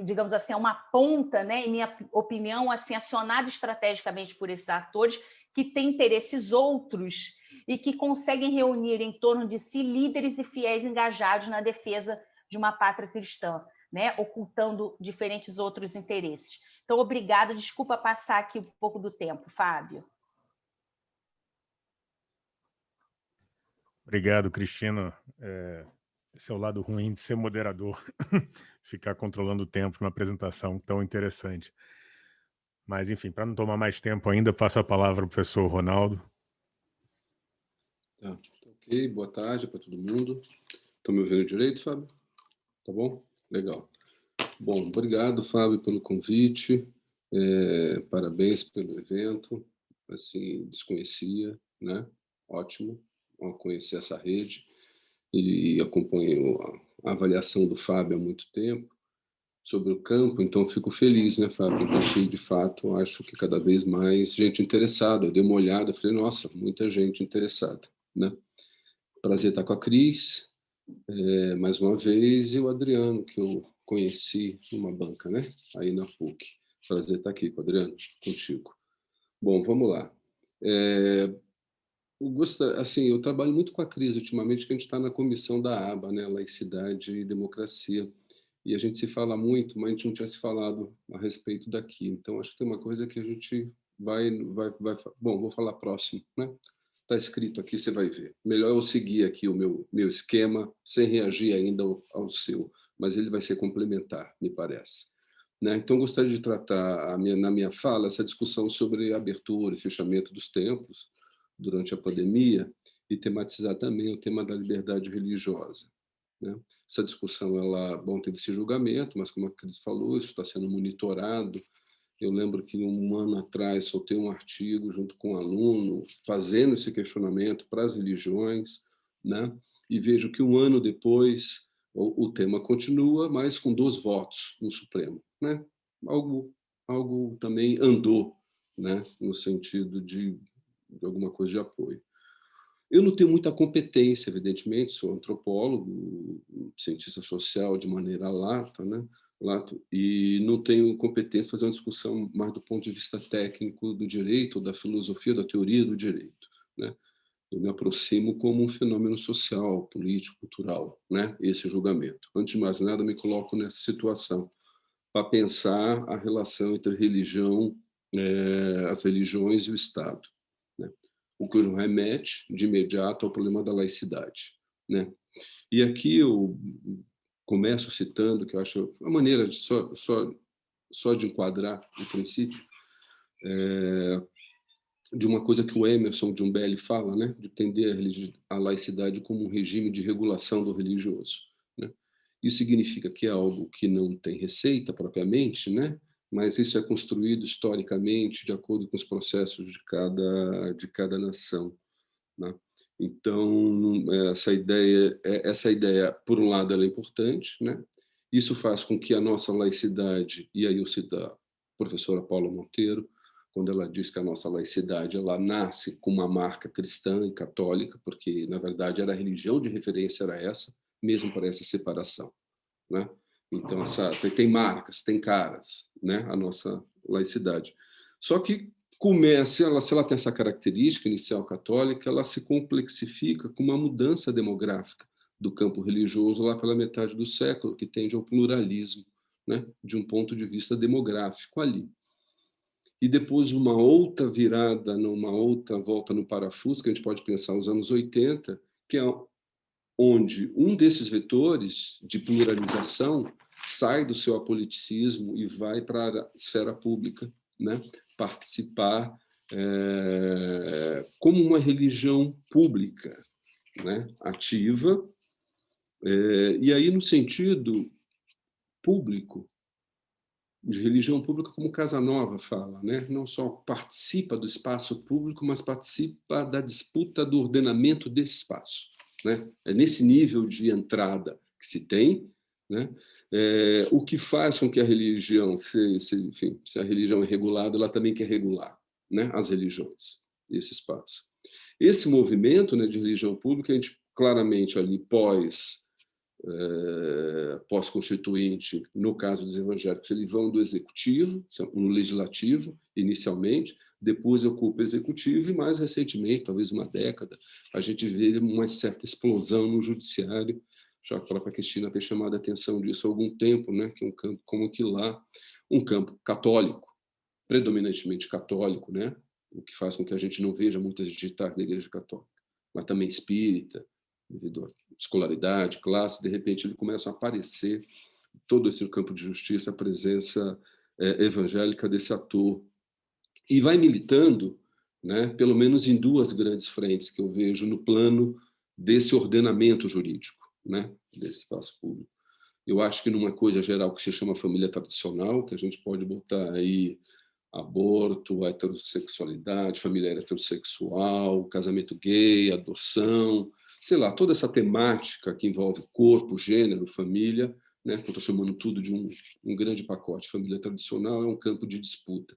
digamos assim, é uma ponta, né, em minha opinião, assim, acionada estrategicamente por esses atores que têm interesses outros e que conseguem reunir em torno de si líderes e fiéis engajados na defesa de uma pátria cristã, né, ocultando diferentes outros interesses. Então, obrigada. Desculpa passar aqui um pouco do tempo, Fábio. Obrigado, Cristina. Esse é o lado ruim de ser moderador, ficar controlando o tempo numa apresentação tão interessante. Mas, enfim, para não tomar mais tempo ainda, passo a palavra ao professor Ronaldo. Tá, ok. Boa tarde para todo mundo. Estão me ouvindo direito, Fábio? Tá bom? Legal. Bom, obrigado, Fábio, pelo convite. Parabéns pelo evento. Assim, desconhecia, né? Ótimo conhecer essa rede. E acompanho a avaliação do Fábio há muito tempo sobre o campo, então fico feliz, né, Fábio? Porque, de fato, acho que cada vez mais gente interessada. Eu dei uma olhada, falei, nossa, muita gente interessada, né? Prazer estar com a Cris, mais uma vez, e o Adriano, que eu conheci numa banca, né? Aí na PUC. Prazer estar aqui com o Adriano, contigo. Bom, vamos lá. Eu trabalho muito com a Cris ultimamente, que a gente está na comissão da ABA, né? Laicidade e Democracia. E a gente se fala muito, mas a gente não tinha se falado a respeito daqui. Então, acho que tem uma coisa que a gente vai... Bom, vou falar próximo, né? Está escrito aqui, você vai ver. Melhor eu seguir aqui o meu esquema, sem reagir ainda ao seu, mas ele vai ser complementar, me parece. Né? Então, gostaria de tratar na minha fala essa discussão sobre abertura e fechamento dos templos durante a pandemia e tematizar também o tema da liberdade religiosa. Né? Essa discussão, teve esse julgamento, mas como a Cris falou, isso está sendo monitorado Eu lembro que 1 ano atrás soltei um artigo junto com um aluno fazendo esse questionamento para as religiões, né? E vejo que 1 ano depois o tema continua, mas com 2 votos no Supremo, né? Algo também andou, né? No sentido de alguma coisa de apoio. Eu não tenho muita competência, evidentemente, sou antropólogo, cientista social de maneira lata, né? E não tenho competência para fazer uma discussão mais do ponto de vista técnico do direito, da filosofia, da teoria do direito, né? Eu me aproximo como um fenômeno social, político, cultural, né? Esse julgamento. Antes de mais nada, me coloco nessa situação para pensar a relação entre religião, as religiões e o Estado, né? O que nos remete de imediato ao problema da laicidade, né? E aqui eu começo citando, que eu acho a maneira de só de enquadrar o princípio, de uma coisa que o Emerson Jumbelli fala, né, de entender a laicidade como um regime de regulação do religioso, né? Isso significa que é algo que não tem receita propriamente, né, mas isso é construído historicamente de acordo com os processos de cada nação, né? Então, essa ideia, por um lado, ela é importante, né? Isso faz com que a nossa laicidade, e aí eu cito a professora Paula Monteiro, quando ela diz que a nossa laicidade ela nasce com uma marca cristã e católica, porque, na verdade, a religião de referência era essa, mesmo para essa separação, né? Então, tem marcas, tem caras, né? A nossa laicidade. Só que se ela tem essa característica inicial católica, ela se complexifica com uma mudança demográfica do campo religioso lá pela metade do século, que tende ao pluralismo, né? De um ponto de vista demográfico ali. E depois uma outra virada, numa outra volta no parafuso, que a gente pode pensar nos anos 80, que é onde um desses vetores de pluralização sai do seu apoliticismo e vai para a esfera pública, né? Participar como uma religião pública, né? Ativa, e aí no sentido público, de religião pública, como Casanova fala, né? Não só participa do espaço público, mas participa da disputa do ordenamento desse espaço, né? É nesse nível de entrada que se tem, né? O que faz com que a religião, enfim, se a religião é regulada, ela também quer regular, né? As religiões, esse espaço. Esse movimento, né, de religião pública, a gente claramente ali pós-constituinte, no caso dos evangélicos, eles vão do executivo, no legislativo, inicialmente, depois ocupa o executivo e, mais recentemente, talvez uma década, a gente vê uma certa explosão no judiciário, já a própria Cristina tem chamado a atenção disso há algum tempo, né? Que é um campo como que lá, um campo católico, predominantemente católico, né? O que faz com que a gente não veja muitas digitais da Igreja Católica, mas também espírita, devido à escolaridade, classe, de repente ele começa a aparecer todo esse campo de justiça, a presença evangélica desse ator. E vai militando, né, pelo menos em 2 grandes frentes que eu vejo no plano desse ordenamento jurídico, né, desse espaço público. Eu acho que numa coisa geral que se chama família tradicional, que a gente pode botar aí aborto, heterossexualidade, família heterossexual, casamento gay, adoção, sei lá, toda essa temática que envolve corpo, gênero, família, né? Eu estou chamando tudo de um grande pacote. Família tradicional é um campo de disputa.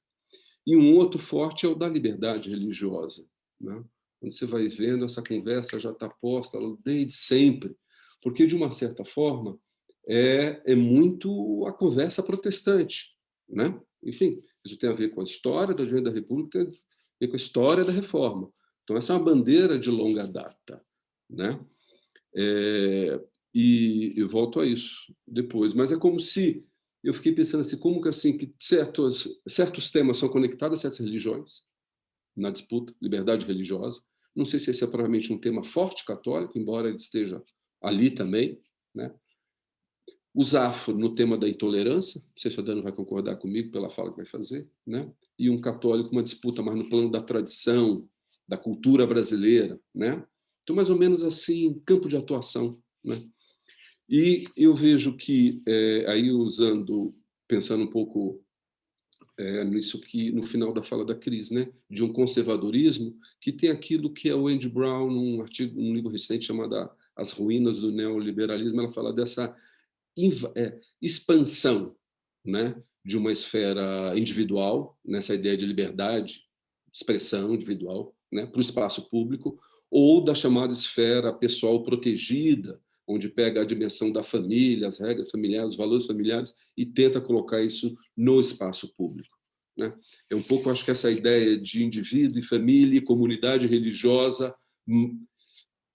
E um outro forte é o da liberdade religiosa, né? Quando você vai vendo, essa conversa já está posta desde sempre, porque, de uma certa forma, é muito a conversa protestante, né? Enfim, isso tem a ver com a história do Advento da República, tem a ver com a história da Reforma. Então, essa é uma bandeira de longa data, né? E eu volto a isso depois. Mas é como se eu fiquei pensando assim, como que assim que certos temas são conectados a certas religiões na disputa, liberdade religiosa. Não sei se esse é provavelmente um tema forte católico, embora ele esteja ali também, né? Os afro no tema da intolerância, não sei se a Dana vai concordar comigo pela fala que vai fazer, né? E um católico, uma disputa mais no plano da tradição, da cultura brasileira, né? Então, mais ou menos assim, campo de atuação, né? E eu vejo que, aí pensando um pouco nisso que, no final da fala da Cris, né? De um conservadorismo que tem aquilo que é o Andy Brown, num livro recente chamado As Ruínas do Neoliberalismo, ela fala dessa expansão, né? De uma esfera individual, nessa ideia de liberdade, expressão individual, né? Para o espaço público, ou da chamada esfera pessoal protegida, onde pega a dimensão da família, as regras familiares, os valores familiares, e tenta colocar isso no espaço público. Né? É um pouco, acho que essa ideia de indivíduo e família e comunidade religiosa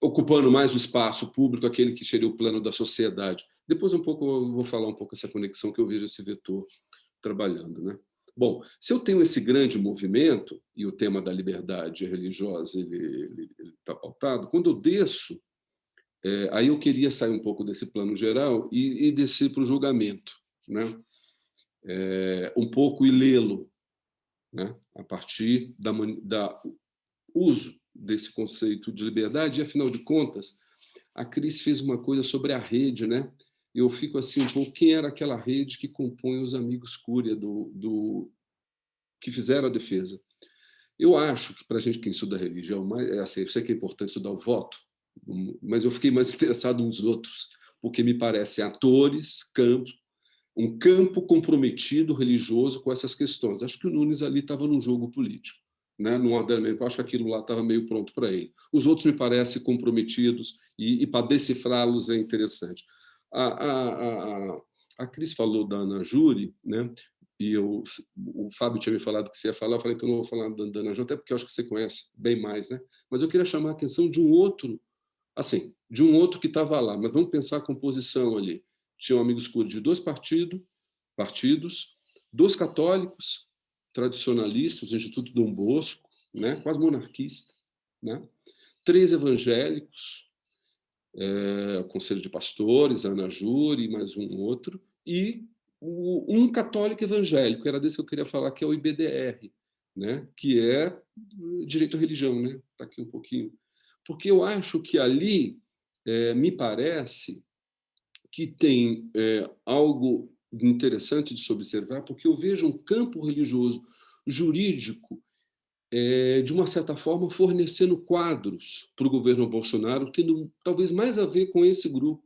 ocupando mais o espaço público, aquele que seria o plano da sociedade. Depois, um pouco, eu vou falar um pouco essa conexão que eu vejo esse vetor trabalhando. Né? Bom, se eu tenho esse grande movimento, e o tema da liberdade religiosa ele está pautado, quando eu desço, aí eu queria sair um pouco desse plano geral e descer para o julgamento, né? Um pouco e lê-lo, né? A partir da uso desse conceito de liberdade. E, afinal de contas, a Cris fez uma coisa sobre a rede, né? Eu fico assim um pouco, quem era aquela rede que compõe os amigos Cúria que fizeram a defesa? Eu acho que, para a gente que estuda religião, mas, assim, eu sei que é importante estudar o voto, mas eu fiquei mais interessado nos outros, porque me parecem atores, um campo comprometido religioso com essas questões. Acho que o Nunes ali estava num jogo político, né? No ordenamento, eu acho que aquilo lá estava meio pronto para ele. Os outros me parecem comprometidos e para decifrá-los é interessante. A Cris falou da Ana Júri, né? E o Fábio tinha me falado que você ia falar, eu falei que eu não vou falar da Ana Júri, até porque eu acho que você conhece bem mais, né? Mas eu queria chamar a atenção de um outro, assim, de um outro que estava lá, mas vamos pensar a composição ali. Tinham amigos Cúria de 2 partidos, 2 católicos, tradicionalistas, o Instituto Dom Bosco, né? Quase monarquista, né? 3 evangélicos, o Conselho de Pastores, a Ana Júri, mais um outro, e um católico evangélico, era desse que eu queria falar, que é o IBDR, né? Que é direito à religião, né? Está aqui um pouquinho. Porque eu acho que ali, me parece que tem algo interessante de se observar, porque eu vejo um campo religioso, jurídico, de uma certa forma, fornecendo quadros para o governo Bolsonaro, tendo talvez mais a ver com esse grupo,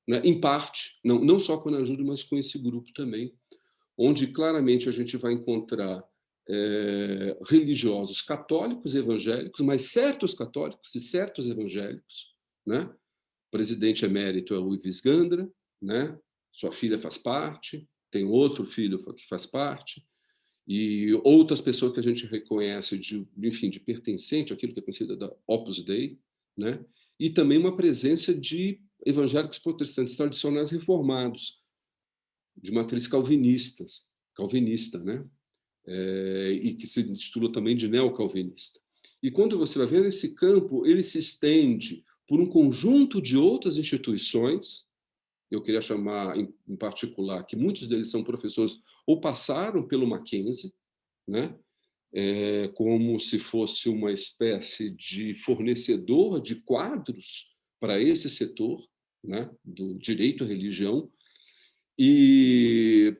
né? Em parte, não só com a Ana Júri, mas com esse grupo também, onde claramente a gente vai encontrar religiosos católicos, evangélicos, mas certos católicos e certos evangélicos, né? O presidente emérito é o Ives Gandra, né? Sua filha faz parte, tem outro filho que faz parte, e outras pessoas que a gente reconhece enfim, de pertencente àquilo que é conhecido da Opus Dei, né? E também uma presença de evangélicos protestantes tradicionais reformados, de matriz calvinista, né? E que se intitula também de neocalvinista. E quando você vai ver esse campo, ele se estende por um conjunto de outras instituições. Eu queria chamar, em particular, que muitos deles são professores ou passaram pelo Mackenzie, né? Como se fosse uma espécie de fornecedor de quadros para esse setor, né? Do direito à religião, e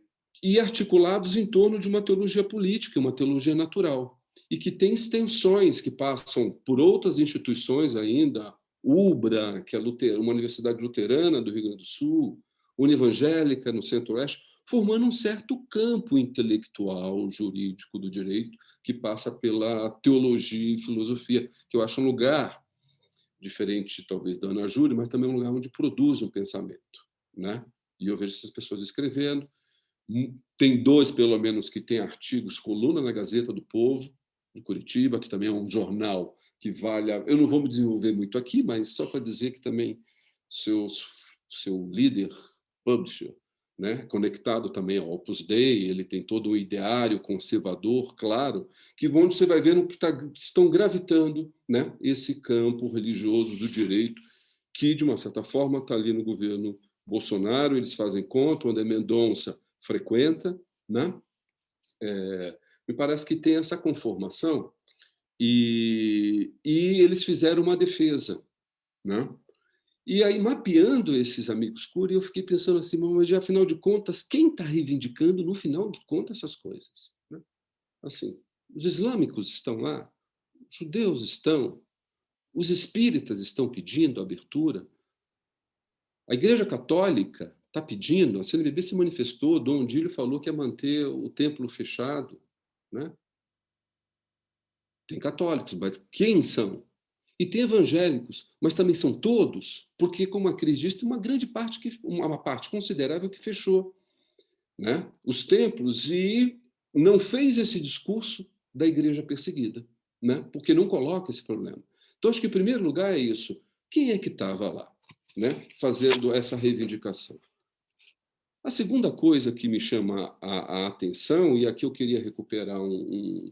articulados em torno de uma teologia política, uma teologia natural, e que tem extensões que passam por outras instituições ainda, UBRA, que é uma universidade luterana do Rio Grande do Sul, Univangélica no Centro-Oeste, formando um certo campo intelectual, jurídico do direito, que passa pela teologia e filosofia, que eu acho um lugar diferente, talvez, da Ana Júri, mas também um lugar onde produz um pensamento, né? E eu vejo essas pessoas escrevendo. Tem 2, pelo menos, que têm artigos, coluna na Gazeta do Povo, de Curitiba, que também é um jornal que vale... Eu não vou me desenvolver muito aqui, mas só para dizer que também seu líder, publisher, né, conectado também ao Opus Dei, ele tem todo o ideário conservador, claro, que onde você vai vendo que estão gravitando, né, esse campo religioso do direito, que, de uma certa forma, está ali no governo Bolsonaro, eles fazem conta, onde a Mendonça frequenta, né? Me parece que tem essa conformação, e eles fizeram uma defesa, né? E aí, mapeando esses amigos Cúria, eu fiquei pensando assim, mas afinal de contas, quem está reivindicando, no final de contas, essas coisas? Né? Assim, os islâmicos estão lá, os judeus estão, os espíritas estão pedindo abertura, a Igreja Católica está pedindo, a CNBB se manifestou, Dom Dílio falou que ia manter o templo fechado, né? Tem católicos, mas quem são? E tem evangélicos, mas também são todos, porque, como a Cris disse, tem uma grande parte, uma parte considerável que fechou, né? Os templos, e não fez esse discurso da igreja perseguida, né? Porque não coloca esse problema. Então, acho que, em primeiro lugar, é isso. Quem é que estava lá, né, fazendo essa reivindicação? A segunda coisa que me chama a atenção, e aqui eu queria recuperar um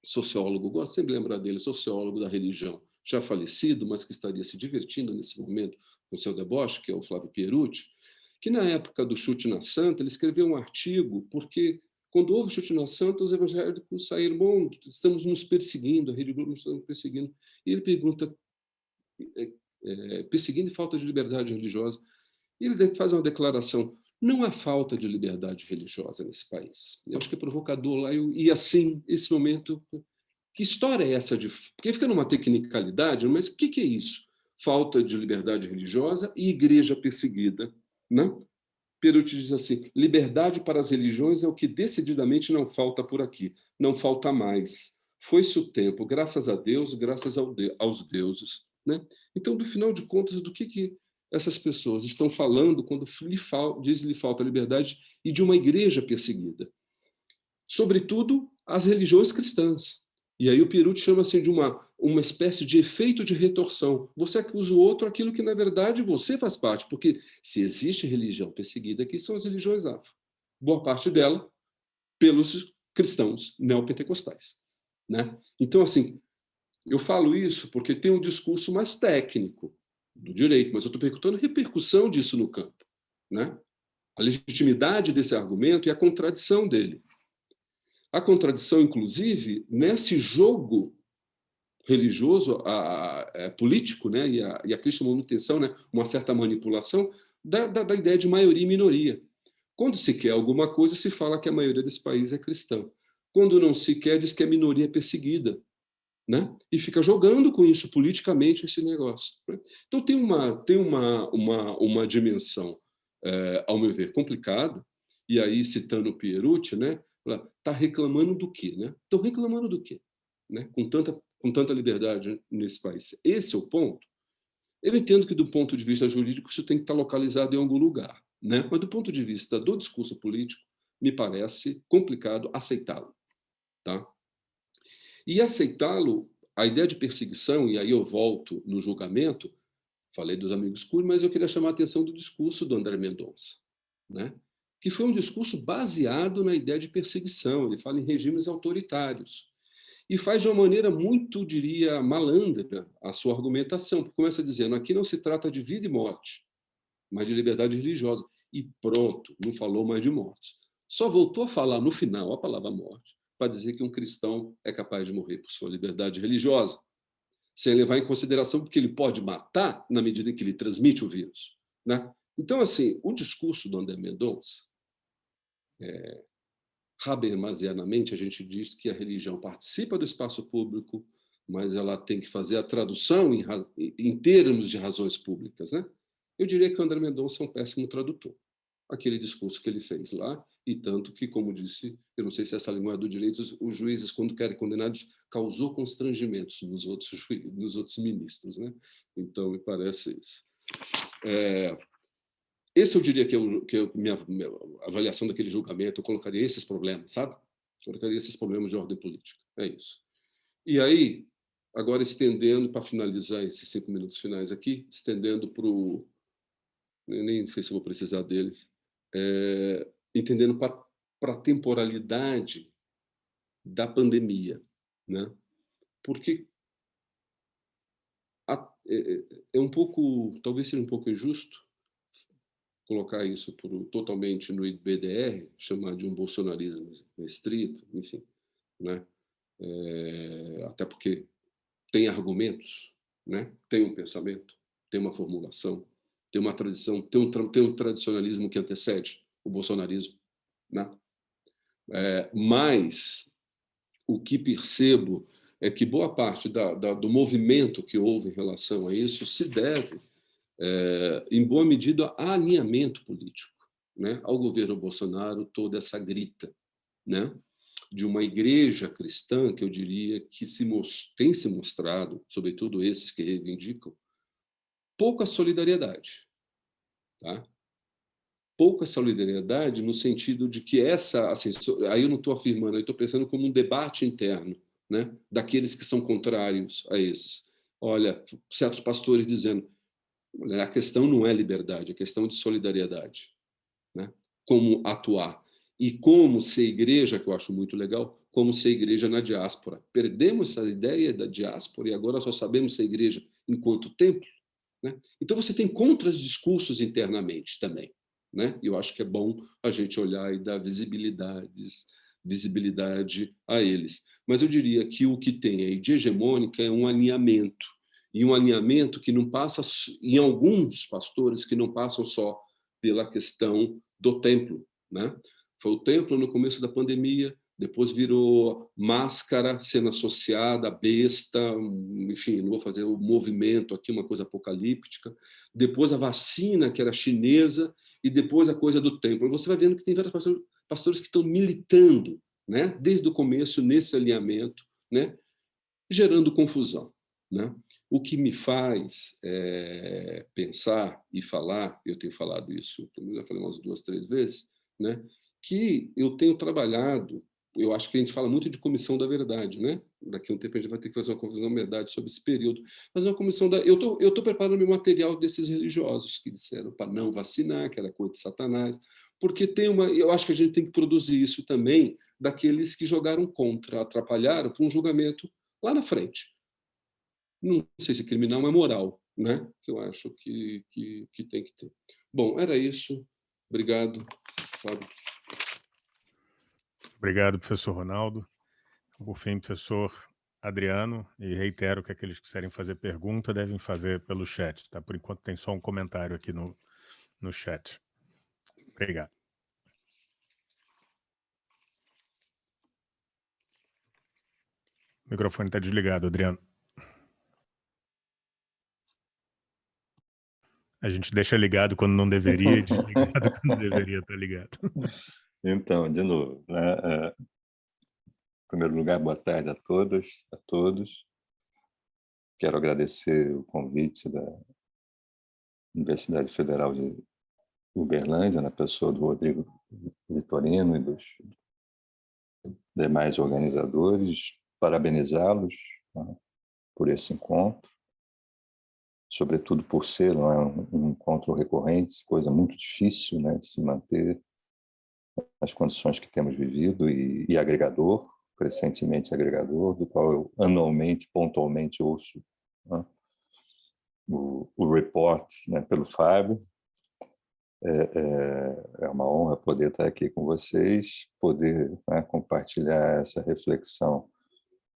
sociólogo, gosto sempre de lembrar dele, sociólogo da religião, já falecido, mas que estaria se divertindo nesse momento com seu deboche, que é o Flávio Pierucci, que na época do chute na Santa, ele escreveu um artigo, porque quando houve o chute na Santa, os evangélicos saíram, bom, estamos nos perseguindo, a Rede Globo nos está perseguindo. E ele pergunta, perseguindo e falta de liberdade religiosa. E ele faz uma declaração, não há falta de liberdade religiosa nesse país. Eu acho que é provocador lá, e assim, esse momento... Que história é essa? Porque fica numa tecnicalidade, mas o que é isso? Falta de liberdade religiosa e igreja perseguida, né? Pierucci diz assim, liberdade para as religiões é o que decididamente não falta por aqui, não falta mais. Foi-se o tempo, graças a Deus, graças aos deuses, né? Então, do final de contas, do que essas pessoas estão falando quando diz-lhe falta liberdade e de uma igreja perseguida? Sobretudo, as religiões cristãs. E aí o Pierucci chama assim de uma espécie de efeito de retorção. Você acusa o outro aquilo que, na verdade, você faz parte. Porque se existe religião perseguida aqui, são as religiões afro. Boa parte dela pelos cristãos neopentecostais, né? Então, assim, eu falo isso porque tem um discurso mais técnico do direito, mas eu estou perguntando a repercussão disso no campo, né? A legitimidade desse argumento e a contradição dele. A contradição, inclusive, nesse jogo religioso, político, né, e a crítica à manutenção, né, uma certa manipulação da ideia de maioria e minoria. Quando se quer alguma coisa, se fala que a maioria desse país é cristã. Quando não se quer, diz que a minoria é perseguida, né? E fica jogando com isso politicamente, esse negócio, né? Então tem uma dimensão, ao meu ver, complicada, e aí citando o Pierucci, né? Está reclamando do quê, né? Estão reclamando do quê, né? Com tanta liberdade nesse país. Esse é o ponto. Eu entendo que, do ponto de vista jurídico, isso tem que estar localizado em algum lugar, né? Mas, do ponto de vista do discurso político, me parece complicado aceitá-lo, tá? E aceitá-lo, a ideia de perseguição, e aí eu volto no julgamento, falei dos amigos Cury, mas eu queria chamar a atenção do discurso do André Mendonça, né? Que foi um discurso baseado na ideia de perseguição. Ele fala em regimes autoritários. E faz de uma maneira muito, diria, malandra a sua argumentação, porque começa dizendo, aqui não se trata de vida e morte, mas de liberdade religiosa. E pronto, não falou mais de morte. Só voltou a falar no final a palavra morte, para dizer que um cristão é capaz de morrer por sua liberdade religiosa, sem levar em consideração porque ele pode matar na medida em que ele transmite o vírus, né? Então, assim, o discurso do André Mendonça, habermasianamente, a gente diz que a religião participa do espaço público, mas ela tem que fazer a tradução em termos de razões públicas, né? Eu diria que o André Mendonça é um péssimo tradutor. Aquele discurso que ele fez lá, e tanto que, como disse, eu não sei se essa linguagem do direito, os juízes, quando querem condenados, causou constrangimentos nos outros ministros, né? Então, me parece isso. Esse eu diria que minha avaliação daquele julgamento, eu colocaria esses problemas, sabe? Colocaria esses problemas de ordem política. É isso. E aí, agora estendendo, para finalizar esses 5 minutos finais aqui, estendendo para o... Nem sei se vou precisar deles. Entendendo para a temporalidade da pandemia, né? Porque é um pouco, talvez seja um pouco injusto colocar isso totalmente no BDR, chamar de um bolsonarismo restrito, enfim, né? Até porque tem argumentos, né? Tem um pensamento, tem uma formulação, tem uma tradição, tem um tradicionalismo que antecede o bolsonarismo, né? Mas o que percebo é que boa parte do movimento que houve em relação a isso se deve, em boa medida, a alinhamento político, né, ao governo Bolsonaro, toda essa grita, né, de uma igreja cristã, que eu diria que tem se mostrado, sobretudo esses que reivindicam, pouca solidariedade. Tá? Pouca solidariedade no sentido de que essa... Assim, aí eu não estou afirmando, eu estou pensando como um debate interno, né, daqueles que são contrários a esses. Olha, certos pastores dizendo, a questão não é liberdade, é questão de solidariedade. Né? Como atuar. E como ser igreja, que eu acho muito legal, como ser igreja na diáspora. Perdemos essa ideia da diáspora e agora só sabemos ser igreja enquanto templo. Né? Então você tem contradiscursos internamente também. Né? E eu acho que é bom a gente olhar e dar visibilidade a eles. Mas eu diria que o que tem aí de hegemônica é um alinhamento. E um alinhamento que não passa, em alguns pastores, que não passam só pela questão do templo. Né? Foi o templo no começo da pandemia, depois virou máscara sendo associada à besta, enfim, não vou fazer o movimento aqui, uma coisa apocalíptica, depois a vacina, que era chinesa, e depois a coisa do templo. Você vai vendo que tem vários pastores que estão militando, né, desde o começo, nesse alinhamento, né, gerando confusão. Né? O que me faz pensar e falar, eu tenho falado isso, eu já falei umas 2, 3 vezes, né, que eu tenho trabalhado, eu acho que a gente fala muito de comissão da verdade, né? Daqui a um tempo a gente vai ter que fazer uma comissão da verdade sobre esse período, mas uma comissão da... Eu tô preparando meu material desses religiosos que disseram para não vacinar, que era coisa de Satanás, porque tem uma... Eu acho que a gente tem que produzir isso também daqueles que jogaram contra, atrapalharam para um julgamento lá na frente. Não sei se é criminal, mas moral, né? Que eu acho que tem que ter. Bom, era isso. Obrigado, Fábio. Obrigado, professor Ronaldo. Por fim, professor Adriano, e reitero que aqueles que quiserem fazer pergunta devem fazer pelo chat, tá? Por enquanto tem só um comentário aqui no chat. Obrigado. O microfone está desligado, Adriano. A gente deixa ligado quando não deveria e desligado quando deveria estar ligado. Então, de novo, né? Em primeiro lugar, boa tarde a todas, a todos. Quero agradecer o convite da Universidade Federal de Uberlândia, na pessoa do Rodrigo Vitorino e dos demais organizadores, parabenizá-los, né, por esse encontro, sobretudo por ser, não é, um encontro recorrente, coisa muito difícil, né, de se manter nas condições que temos vivido, e agregador, crescentemente agregador, do qual eu anualmente, pontualmente ouço, né, o report, né, pelo Fábio. É uma honra poder estar aqui com vocês, poder, né, compartilhar essa reflexão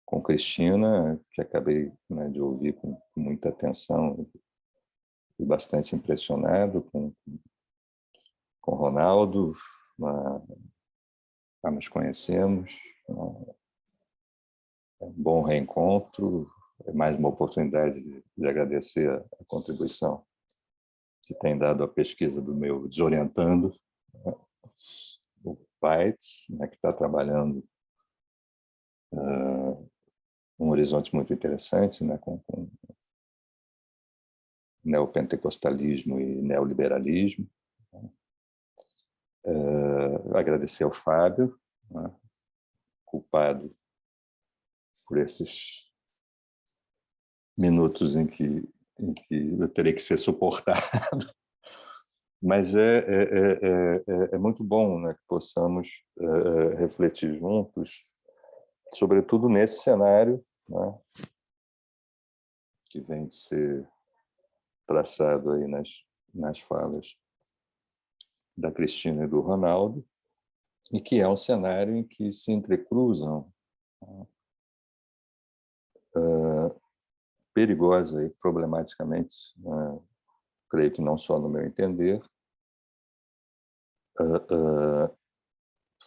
com Cristina, que acabei, né, de ouvir com muita atenção e bastante impressionado com Ronaldo. Já nos conhecemos, é um bom reencontro, é mais uma oportunidade de agradecer a contribuição que tem dado à pesquisa do meu Desorientando, né, o Fights, né, que está trabalhando um horizonte muito interessante, né, com neopentecostalismo e neoliberalismo. Agradecer ao Fábio, né, culpado por esses minutos em que eu terei que ser suportado. Mas é muito bom, né, que possamos refletir juntos, sobretudo nesse cenário, né, que vem de ser traçado aí nas falas da Cristina e do Ronaldo, e que é um cenário em que se entrecruzam perigosa e problematicamente, creio que não só no meu entender,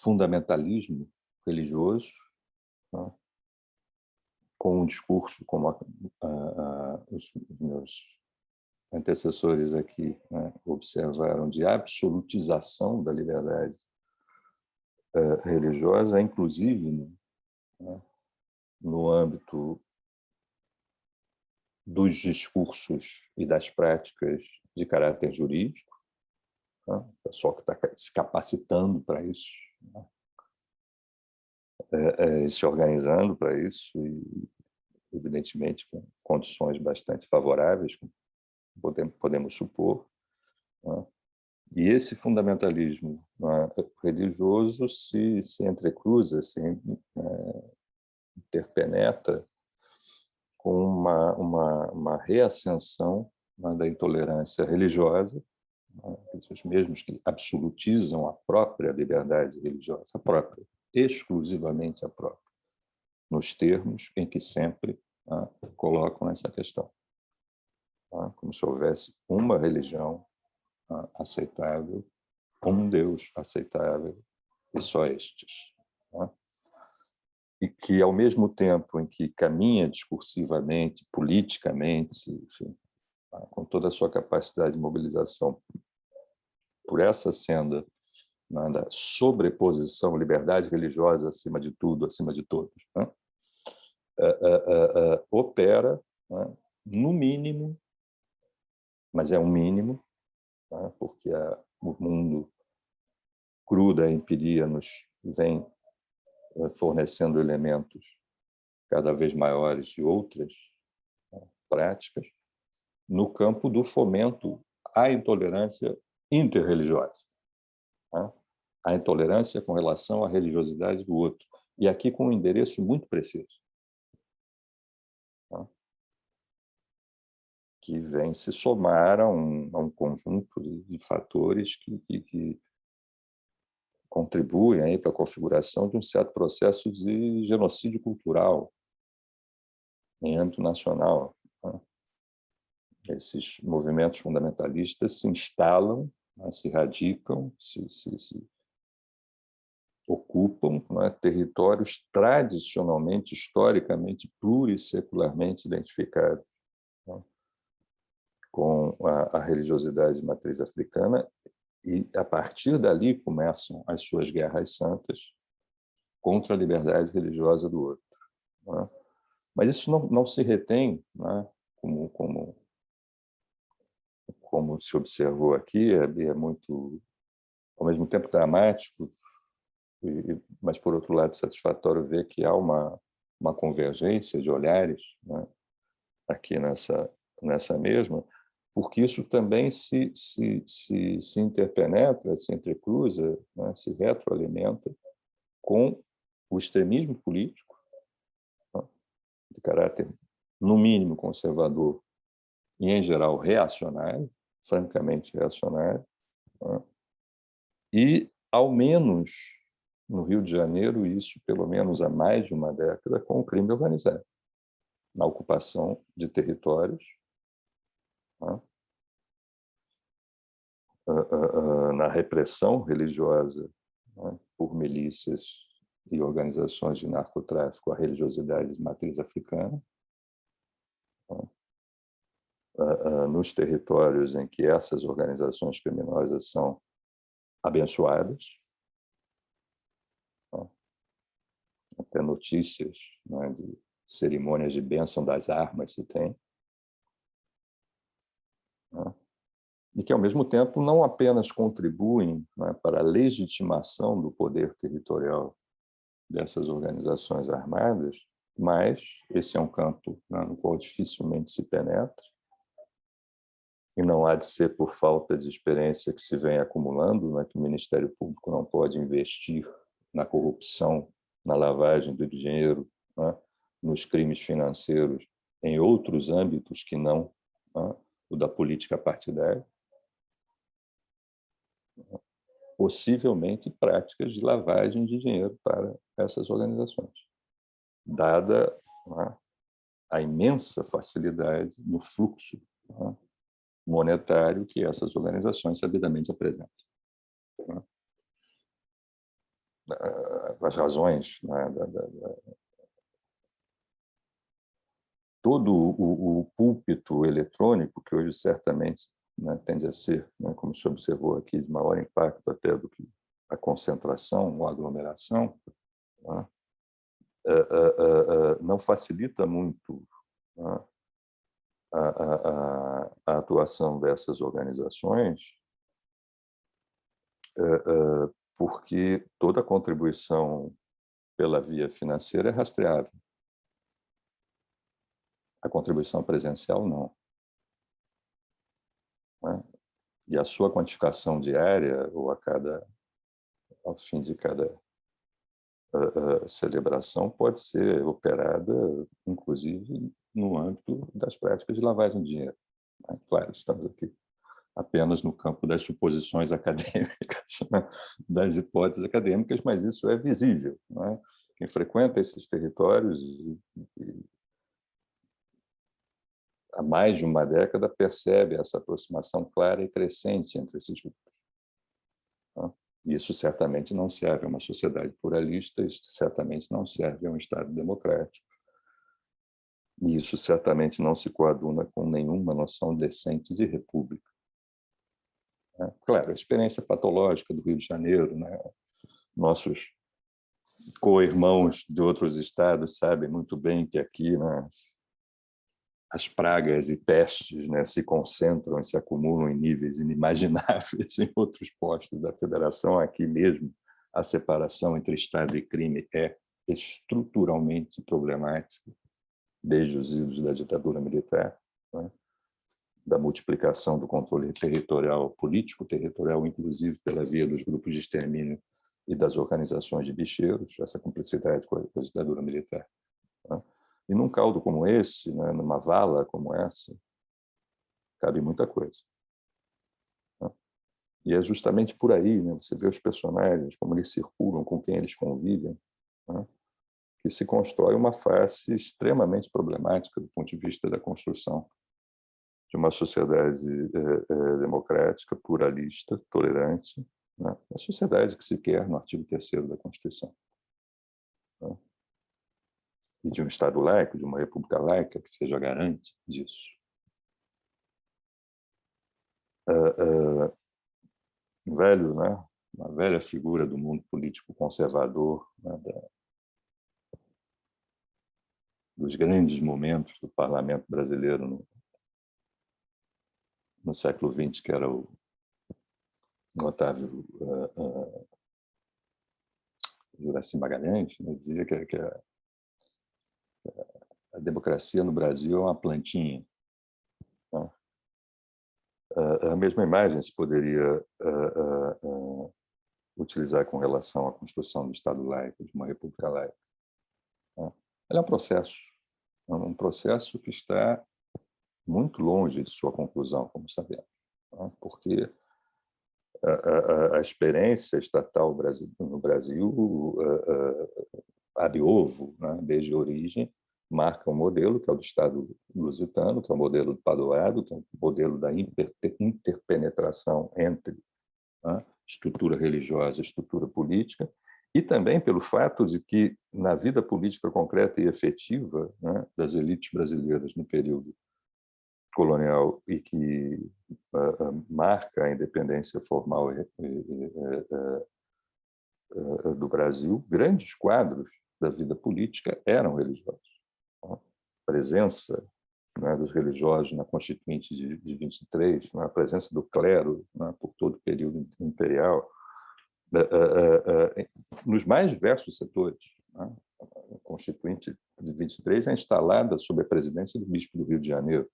fundamentalismo religioso, né, com um discurso, como os meus antecessores aqui, né, observaram, de absolutização da liberdade religiosa, inclusive, né, no âmbito dos discursos e das práticas de caráter jurídico, né, o pessoal que está se capacitando para isso, né, se organizando para isso, e, evidentemente, com condições bastante favoráveis, podemos supor, né? E esse fundamentalismo, né, religioso se entrecruza, se interpenetra com uma reascensão, né, da intolerância religiosa, né, os mesmos que absolutizam a própria liberdade religiosa, a própria, exclusivamente a própria, nos termos em que sempre, né, colocam essa questão, né, como se houvesse uma religião, né, aceitável, um Deus aceitável, e só estes, né? E que, ao mesmo tempo em que caminha discursivamente, politicamente, enfim, com toda a sua capacidade de mobilização por essa senda, né, da sobreposição, liberdade religiosa acima de tudo, acima de todos, né, opera, né, no mínimo, mas é um mínimo, né, porque o mundo cru da empiria nos vem fornecendo elementos cada vez maiores de outras, né, práticas, no campo do fomento à intolerância interreligiosa, né? A intolerância com relação à religiosidade do outro, e aqui com um endereço muito preciso, né, que vem se somar a um conjunto de fatores que contribuem aí para a configuração de um certo processo de genocídio cultural em âmbito nacional, né? Esses movimentos fundamentalistas se instalam, né, se radicam, se ocupam, né, territórios tradicionalmente, historicamente, plurisecularmente identificados, né, com a religiosidade de matriz africana, e, a partir dali, começam as suas guerras santas contra a liberdade religiosa do outro, né? Mas isso não se retém, né, como se observou aqui, é muito, ao mesmo tempo, dramático, mas, por outro lado, satisfatório ver que há uma convergência de olhares, né, aqui nessa mesma, porque isso também se interpenetra, se entrecruza, né, se retroalimenta com o extremismo político, né, de caráter, no mínimo, conservador e, em geral, reacionário, francamente reacionário, né, e, ao menos no Rio de Janeiro, isso pelo menos há mais de uma década, com o crime organizado, na ocupação de territórios, né, na repressão religiosa, né, por milícias e organizações de narcotráfico à religiosidade de matriz africana, né, nos territórios em que essas organizações criminosas são abençoadas, né, até notícias, né, de cerimônias de bênção das armas se tem, né, e que, ao mesmo tempo, não apenas contribuem, né, para a legitimação do poder territorial dessas organizações armadas, mas esse é um campo, né, no qual dificilmente se penetra, e não há de ser por falta de experiência que se vem acumulando, né, que o Ministério Público não pode investir na corrupção, na lavagem do dinheiro, né, nos crimes financeiros, em outros âmbitos que não, né, o da política partidária, possivelmente práticas de lavagem de dinheiro para essas organizações, dada, né, a imensa facilidade no fluxo, né, monetário que essas organizações sabidamente apresentam, né? As razões, né, todo o púlpito eletrônico, que hoje certamente, né, tende a ser, né, como se observou aqui, de maior impacto até do que a concentração ou a aglomeração, né, não facilita muito, né, a atuação dessas organizações, porque toda a contribuição pela via financeira é rastreável. A contribuição presencial, não. Né? E a sua quantificação diária, ou ao fim de cada celebração, pode ser operada, inclusive, no âmbito das práticas de lavagem de dinheiro. Né? Claro, estamos aqui apenas no campo das suposições acadêmicas, né? Das hipóteses acadêmicas, mas isso é visível. Né? Quem frequenta esses territórios há mais de uma década percebe essa aproximação clara e crescente entre esses grupos. Né? Isso certamente não serve a uma sociedade pluralista, isso certamente não serve a um Estado democrático. E isso certamente não se coaduna com nenhuma noção decente de república. Claro, a experiência patológica do Rio de Janeiro, né? Nossos co-irmãos de outros estados sabem muito bem que aqui, né, as pragas e pestes, né, se concentram e se acumulam em níveis inimagináveis em outros postos da federação. Aqui mesmo, a separação entre Estado e crime é estruturalmente problemática, desde os idos da ditadura militar, né? Da multiplicação do controle territorial, político-territorial, inclusive pela via dos grupos de extermínio e das organizações de bicheiros, essa cumplicidade com a ditadura militar. Né? E num caldo como esse, né, numa vala como essa, cabe muita coisa. Né? E é justamente por aí, né, você vê os personagens, como eles circulam, com quem eles convivem, né, que se constrói uma face extremamente problemática do ponto de vista da construção de uma sociedade democrática, pluralista, tolerante, né? A sociedade que se quer no artigo 3º da Constituição. Né? E de um Estado laico, de uma república laica, que seja garante disso. Velho, né? Uma velha figura do mundo político conservador, né? Dos grandes momentos do parlamento brasileiro no século XX, que era o Otávio Juraci Magalhães, né? Dizia que a democracia no Brasil é uma plantinha. Né? A mesma imagem se poderia utilizar com relação à construção do Estado laico, de uma república laica. Né? Ela é um processo que está muito longe de sua conclusão, como sabemos, né? Porque a experiência estatal no Brasil, ab ovo, né, desde a origem, marca um modelo, que é o do Estado lusitano, que é o modelo do Padoado, que é o modelo da interpenetração entre, né, estrutura religiosa e estrutura política, e também pelo fato de que, na vida política concreta e efetiva, né, das elites brasileiras no período colonial e que marca a independência formal do Brasil, grandes quadros da vida política eram religiosos. A presença, né, dos religiosos na Constituinte de 23, né, a presença do clero, né, por todo o período imperial, nos mais diversos setores. Né? A Constituinte de 23 é instalada sob a presidência do bispo do Rio de Janeiro,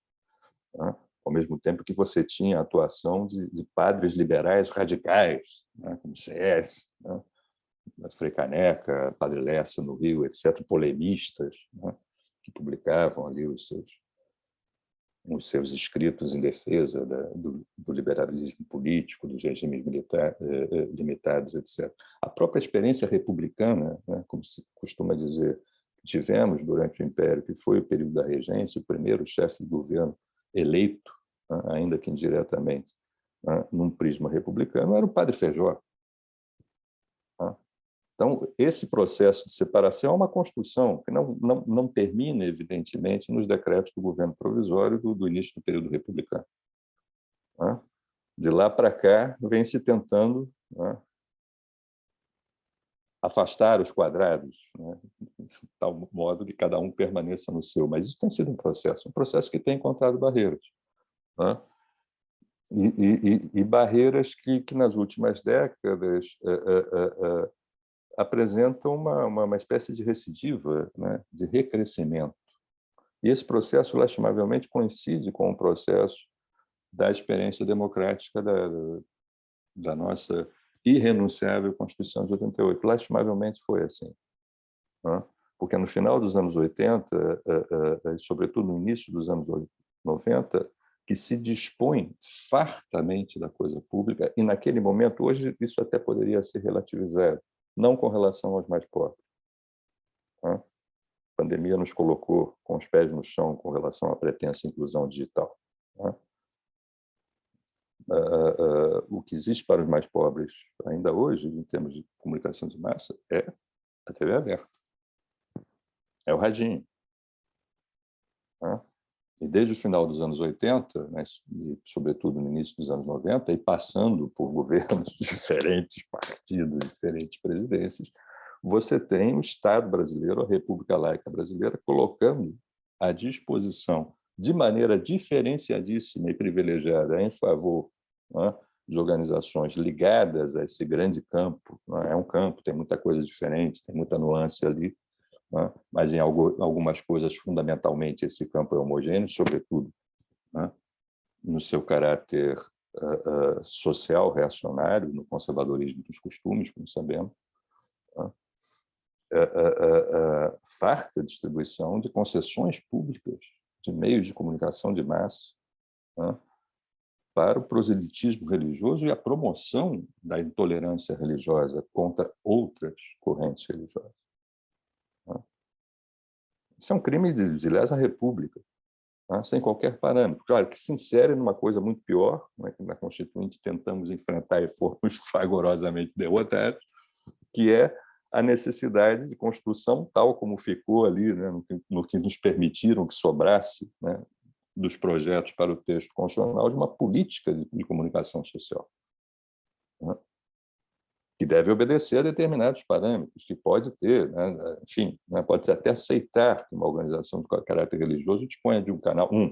né? Ao mesmo tempo que você tinha a atuação de padres liberais radicais, né? Como C.S., né? Frei Caneca, Padre Lessa no Rio, etc., polemistas, né? Que publicavam ali os seus escritos em defesa do liberalismo político, dos regimes limitados, etc. A própria experiência republicana, né? Como se costuma dizer, que tivemos durante o Império, que foi o período da regência, o primeiro chefe de governo eleito, né, ainda que indiretamente, né, num prisma republicano, era o padre Feijó. Né? Então, esse processo de separação é uma construção que não termina, evidentemente, nos decretos do governo provisório do início do período republicano. Né? De lá para cá, vem se tentando, né, afastar os quadrados, né, de tal modo que cada um permaneça no seu. Mas isso tem sido um processo que tem encontrado barreiras. Né? E barreiras que nas últimas décadas apresentam uma espécie de recidiva, né, de recrescimento. E esse processo, lastimavelmente, coincide com o processo da experiência democrática da nossa irrenunciável Constituição de 88. Lastimavelmente foi assim. Né? Porque no final dos anos 80, e sobretudo no início dos anos 90, que se dispõe fartamente da coisa pública, e naquele momento, hoje isso até poderia ser relativizado, não com relação aos mais pobres. Né? A pandemia nos colocou com os pés no chão com relação à pretensa inclusão digital. Né? O que existe para os mais pobres ainda hoje, em termos de comunicação de massa, é a TV aberta. É o radinho. Né? E desde o final dos anos 80, né, e sobretudo no início dos anos 90, e passando por governos de diferentes partidos, diferentes presidências, você tem o Estado brasileiro, a República Laica Brasileira, colocando à disposição, de maneira diferenciadíssima e privilegiada, em favor, né, de organizações ligadas a esse grande campo. Né? É um campo, tem muita coisa diferente, tem muita nuance ali, né? Mas em algumas coisas, fundamentalmente, esse campo é homogêneo, sobretudo, né, no seu caráter social, reacionário, no conservadorismo dos costumes, como sabemos, né? Farta distribuição de concessões públicas, de meios de comunicação de massa, né, para o proselitismo religioso e a promoção da intolerância religiosa contra outras correntes religiosas. Isso é um crime de lesa república, tá? Sem qualquer parâmetro. Claro que se insere numa coisa muito pior, né, que na Constituinte tentamos enfrentar e fomos fragorosamente derrotados, que é a necessidade de construção, tal como ficou ali, né, no que nos permitiram que sobrasse, né, dos projetos para o texto constitucional, de uma política de comunicação social, né, que deve obedecer a determinados parâmetros, que pode ter, né, enfim, né, pode até aceitar que uma organização de caráter religioso disponha de um canal, né,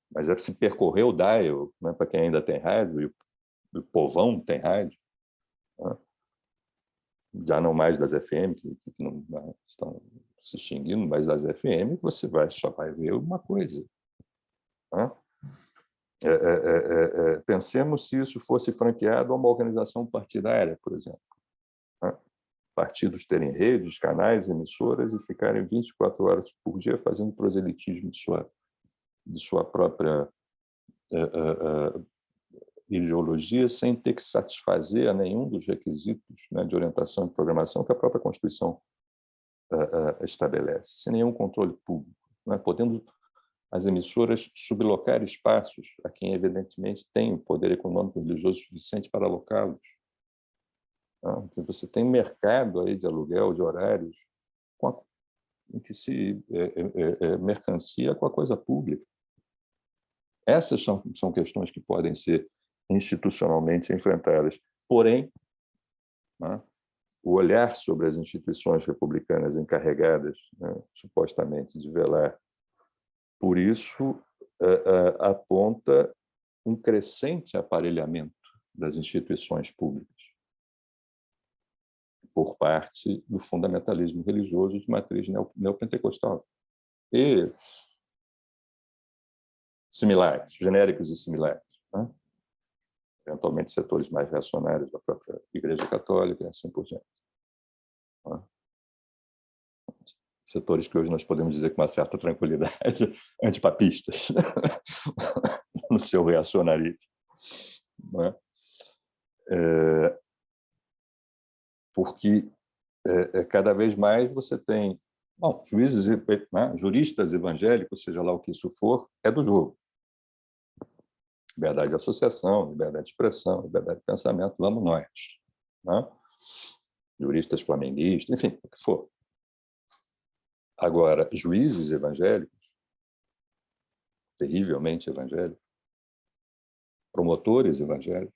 mas é se percorrer o dial, né, para quem ainda tem rádio, e o povão tem rádio, né, já não mais das FM, que não, né, estão se extinguindo, mas das FM, você só vai ver uma coisa. Né? Pensemos se isso fosse franqueado a uma organização partidária, por exemplo. Né? Partidos terem redes, canais, emissoras e ficarem 24 horas por dia fazendo proselitismo de sua própria ideologia, sem ter que satisfazer a nenhum dos requisitos, né, de orientação e programação que a própria Constituição estabelece, sem nenhum controle público, né, podendo as emissoras sublocar espaços a quem, evidentemente, tem o poder econômico e religioso suficiente para alocá-los. Então, você tem um mercado aí de aluguel, de horários, em que se mercancia com a coisa pública. Essas são questões que podem ser institucionalmente enfrentadas. Porém, né, o olhar sobre as instituições republicanas encarregadas, né, supostamente, de velar por isso, aponta um crescente aparelhamento das instituições públicas por parte do fundamentalismo religioso de matriz neopentecostal. E similares, genéricos e similares, né? Eventualmente setores mais reacionários da própria Igreja Católica e assim por diante. Né? Setores que hoje nós podemos dizer com uma certa tranquilidade antipapistas, no seu reacionarismo. Né? Porque cada vez mais você tem juízes, né, juristas evangélicos, seja lá o que isso for, é do jogo. Liberdade de associação, liberdade de expressão, liberdade de pensamento, vamos nós. Né? juristas flamenguistas, enfim, o que for. Agora, juízes evangélicos, terrivelmente evangélicos, promotores evangélicos,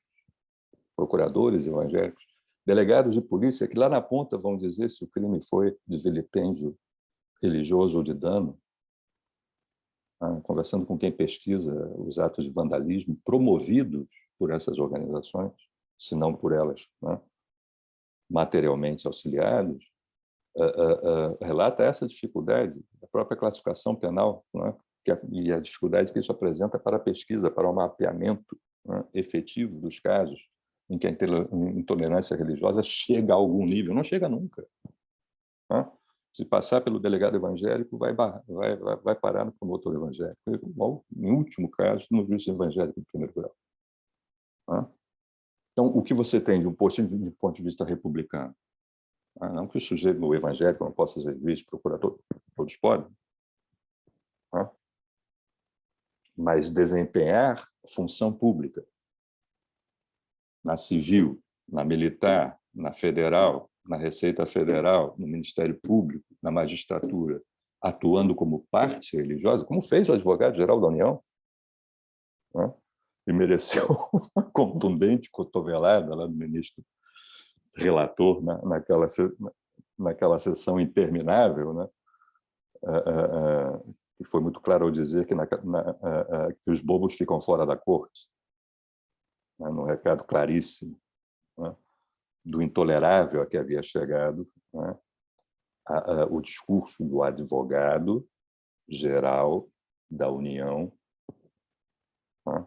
procuradores evangélicos, delegados de polícia que lá na ponta vão dizer se o crime foi de vilipêndio religioso ou de dano, conversando com quem pesquisa os atos de vandalismo promovidos por essas organizações, se não por elas, né, materialmente auxiliados, relata essa dificuldade da própria classificação penal, né, e a dificuldade que isso apresenta para a pesquisa, para o mapeamento, né, efetivo dos casos em que a intolerância religiosa chega a algum nível. Não chega nunca. Né? Se passar pelo delegado evangélico, vai parar no promotor evangélico. Ou, em último caso, no juiz evangélico de primeiro grau. Né? Então, o que você tem de um ponto de vista republicano? Não que o sujeito no evangélico não possa ser juiz, procurador, todos podem. Né? Mas desempenhar função pública na civil, na militar, na federal, na Receita Federal, no Ministério Público, na magistratura, atuando como parte religiosa, como fez o advogado-geral da União, né? E mereceu uma contundente cotovelada lá do ministro relator naquela sessão interminável, né? Que foi muito claro ao dizer que os bobos ficam fora da corte, né? No recado claríssimo, né, do intolerável a que havia chegado, né, o discurso do advogado-geral da União, né,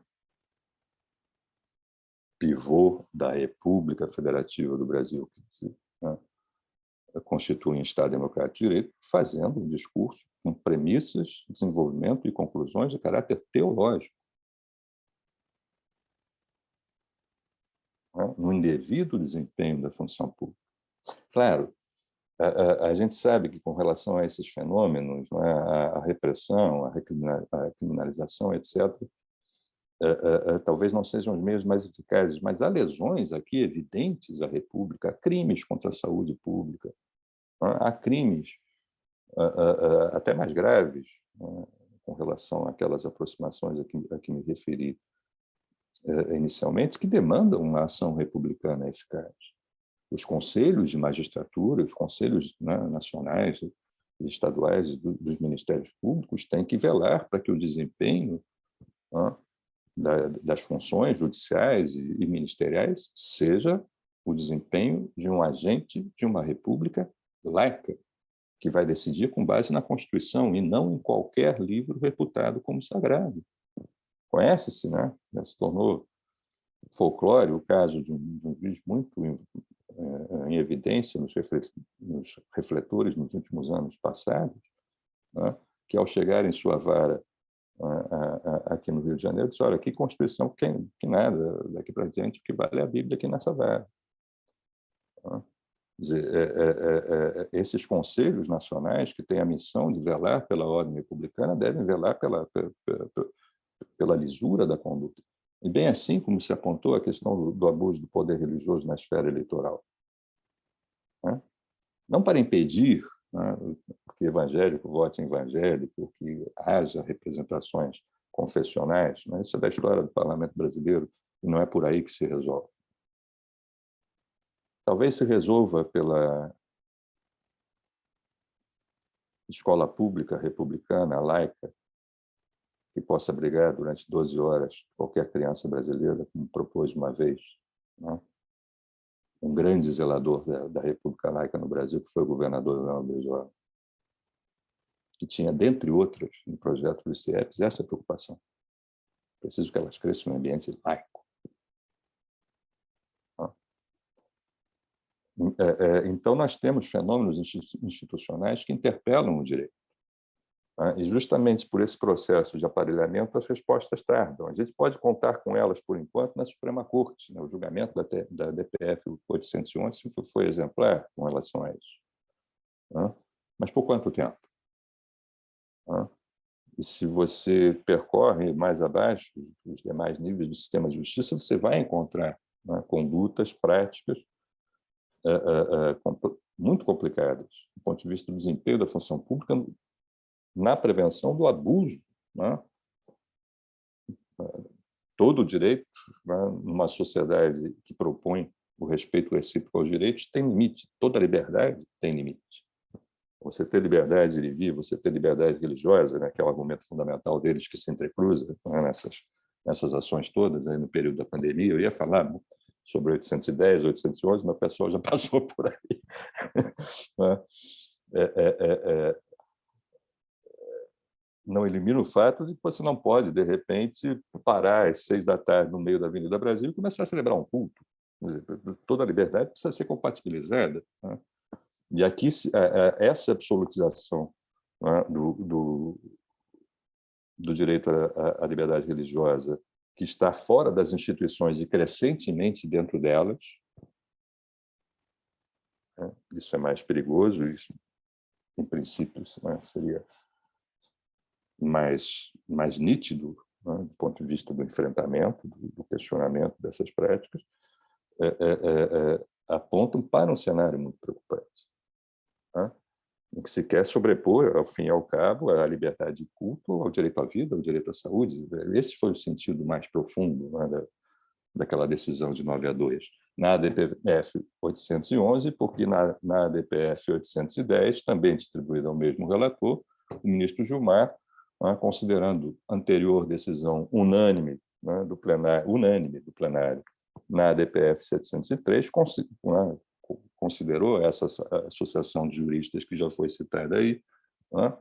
pivô da República Federativa do Brasil, que né, constitui um Estado democrático de direito, fazendo um discurso com premissas, desenvolvimento e conclusões de caráter teológico, né, no indevido desempenho da função pública. Claro, a gente sabe que, com relação a esses fenômenos, né, a repressão, a criminalização, etc., talvez não sejam os meios mais eficazes, mas há lesões aqui evidentes à República, há crimes contra a saúde pública, né, há crimes até mais graves, né, com relação àquelas aproximações a que me referi inicialmente, que demandam uma ação republicana eficaz. Os conselhos de magistratura, os conselhos, né, nacionais e estaduais dos ministérios públicos têm que velar para que o desempenho, né, das funções judiciais e ministeriais seja o desempenho de um agente de uma república laica, que vai decidir com base na Constituição e não em qualquer livro reputado como sagrado. Conhece-se, né? Já se tornou folclore o caso de um juiz muito em evidência nos refletores nos últimos anos passados, né, que, ao chegar em sua vara aqui no Rio de Janeiro, disse: olha, que Constituição, que nada, daqui para diante o que vale é a Bíblia aqui nessa vara. Né? Dizer, esses conselhos nacionais, que têm a missão de velar pela ordem republicana, devem velar pela lisura da conduta. E bem assim como se apontou a questão do abuso do poder religioso na esfera eleitoral. Né? Não para impedir, né, que evangélico vote em evangélico, que haja representações confessionais, mas isso é da história do parlamento brasileiro e não é por aí que se resolve. Talvez se resolva pela escola pública republicana, laica, que possa abrigar durante 12 horas qualquer criança brasileira, como propôs uma vez, né, um grande zelador da República Laica no Brasil, que foi o governador Leonardo Brizola, que tinha, dentre outras, no projeto dos CIEPs, essa preocupação. Preciso que elas cresçam em ambiente laico. Então, nós temos fenômenos institucionais que interpelam o direito. E, justamente por esse processo de aparelhamento, as respostas tardam. A gente pode contar com elas, por enquanto, na Suprema Corte. O julgamento da DPF 811 foi exemplar com relação a isso. Mas por quanto tempo? E se você percorre mais abaixo os demais níveis do sistema de justiça, você vai encontrar, né, condutas, práticas muito complicadas, do ponto de vista do desempenho da função pública na prevenção do abuso, né? Todo o direito, né, numa sociedade que propõe o respeito recíproco aos direitos, tem limite. Toda liberdade tem limite. Você ter liberdade de vir, você ter liberdade religiosa, né, que é o argumento fundamental deles que se entrecruza, né, nessas ações todas, aí no período da pandemia. Eu ia falar sobre 810, 811, mas o pessoal já passou por aí. Não elimina o fato de que você não pode, de repente, parar às 6 da tarde no meio da Avenida Brasil e começar a celebrar um culto. Quer dizer, toda a liberdade precisa ser compatibilizada, né? E aqui, essa absolutização, né, do direito à liberdade religiosa, que está fora das instituições e crescentemente dentro delas, né, isso é mais perigoso, isso, em princípio, né, seria mais nítido, né, do ponto de vista do enfrentamento, do questionamento dessas práticas, apontam para um cenário muito preocupante, né, em que se quer sobrepor, ao fim e ao cabo, a liberdade de culto ao direito à vida, ao direito à saúde. Esse foi o sentido mais profundo, né, daquela decisão de 9-2. Na ADPF 811, porque na ADPF 810, também distribuída ao mesmo relator, o ministro Gilmar, considerando anterior decisão unânime, né, do plenário, na ADPF 703, considerou essa associação de juristas que já foi citada aí, né,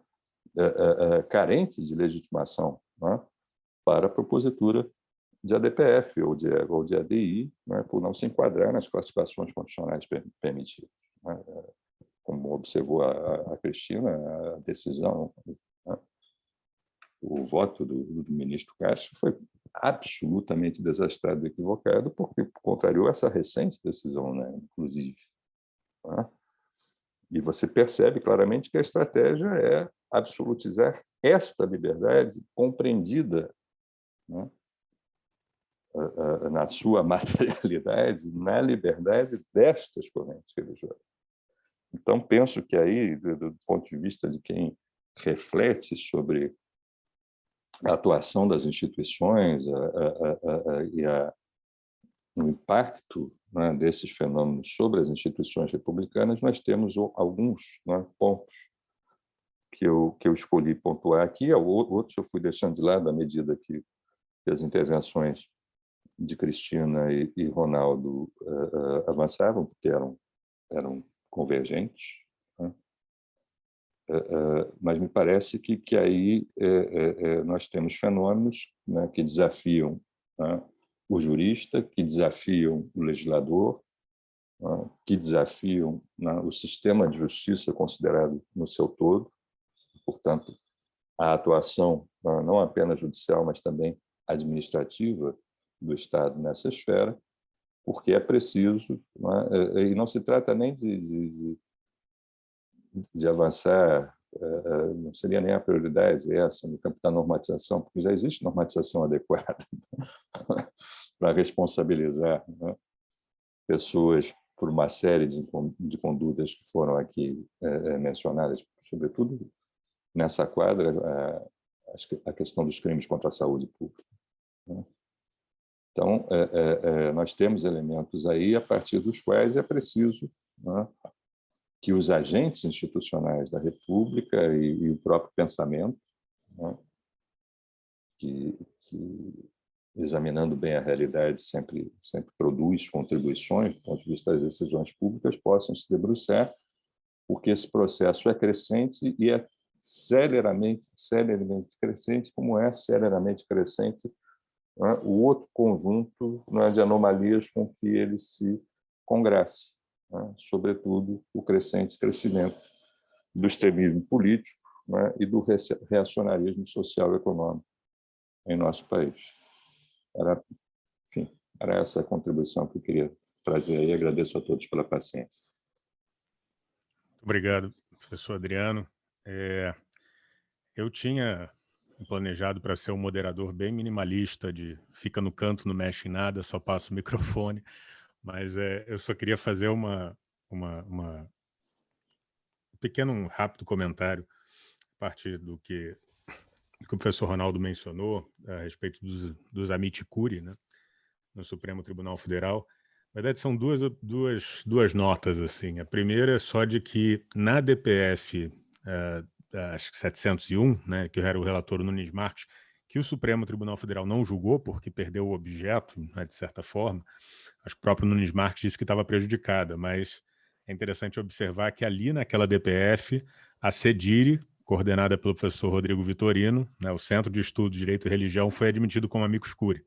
carente de legitimação, né, para a propositura de ADPF ou de ADI, né, por não se enquadrar nas classificações constitucionais permitidas, né. Como observou a Cristina, a decisão, né, o voto do ministro Castro foi absolutamente desastrado e equivocado, porque contrariou essa recente decisão, né, inclusive, né? E você percebe claramente que a estratégia é absolutizar esta liberdade compreendida, né, na sua materialidade, na liberdade destas correntes religiosas. Então, penso que aí, do ponto de vista de quem reflete sobre a atuação das instituições e o impacto, né, desses fenômenos sobre as instituições republicanas, nós temos alguns, né, pontos que eu escolhi pontuar aqui. Outros eu fui deixando de lado à medida que as intervenções de Cristina e Ronaldo avançavam, porque eram convergentes, né? Mas me parece que aí nós temos fenômenos, né, que desafiam, né, o jurista, que desafiam o legislador, né, que desafiam, né, o sistema de justiça considerado no seu todo, portanto, a atuação, né, não apenas judicial, mas também administrativa do Estado nessa esfera, porque é preciso, né, e não se trata nem de avançar, não seria nem a prioridade essa no campo da normatização, porque já existe normatização adequada para responsabilizar, né, pessoas por uma série de condutas que foram aqui mencionadas, sobretudo nessa quadra, a questão dos crimes contra a saúde pública, né? Então, nós temos elementos aí a partir dos quais é preciso, né, que os agentes institucionais da República e o próprio pensamento, né, que examinando bem a realidade sempre produz contribuições do ponto de vista das decisões públicas, possam se debruçar, porque esse processo é crescente e é celeramente crescente, como é celeramente crescente, né, o outro conjunto, né, de anomalias com que ele se congraça, né, sobretudo o crescimento do extremismo político, né, e do reacionarismo social e econômico em nosso país. Era essa a contribuição que eu queria trazer aí. Agradeço a todos pela paciência. Obrigado, professor Adriano. Eu tinha planejado para ser um moderador bem minimalista, de fica no canto, não mexe em nada, só passa o microfone, mas eu só queria fazer uma um pequeno, rápido comentário a partir do que o professor Ronaldo mencionou a respeito dos amicus curiae, né, no Supremo Tribunal Federal. Na verdade, são duas notas, assim. A primeira é só de que na DPF, acho que 701, né, que era o relator Nunes Marques, que o Supremo Tribunal Federal não julgou porque perdeu o objeto, né, de certa forma. Acho que o próprio Nunes Marques disse que estava prejudicada, mas é interessante observar que ali naquela DPF, a CEDIRE, coordenada pelo professor Rodrigo Vitorino, né, o Centro de Estudos de Direito e Religião, foi admitido como amicus curiae.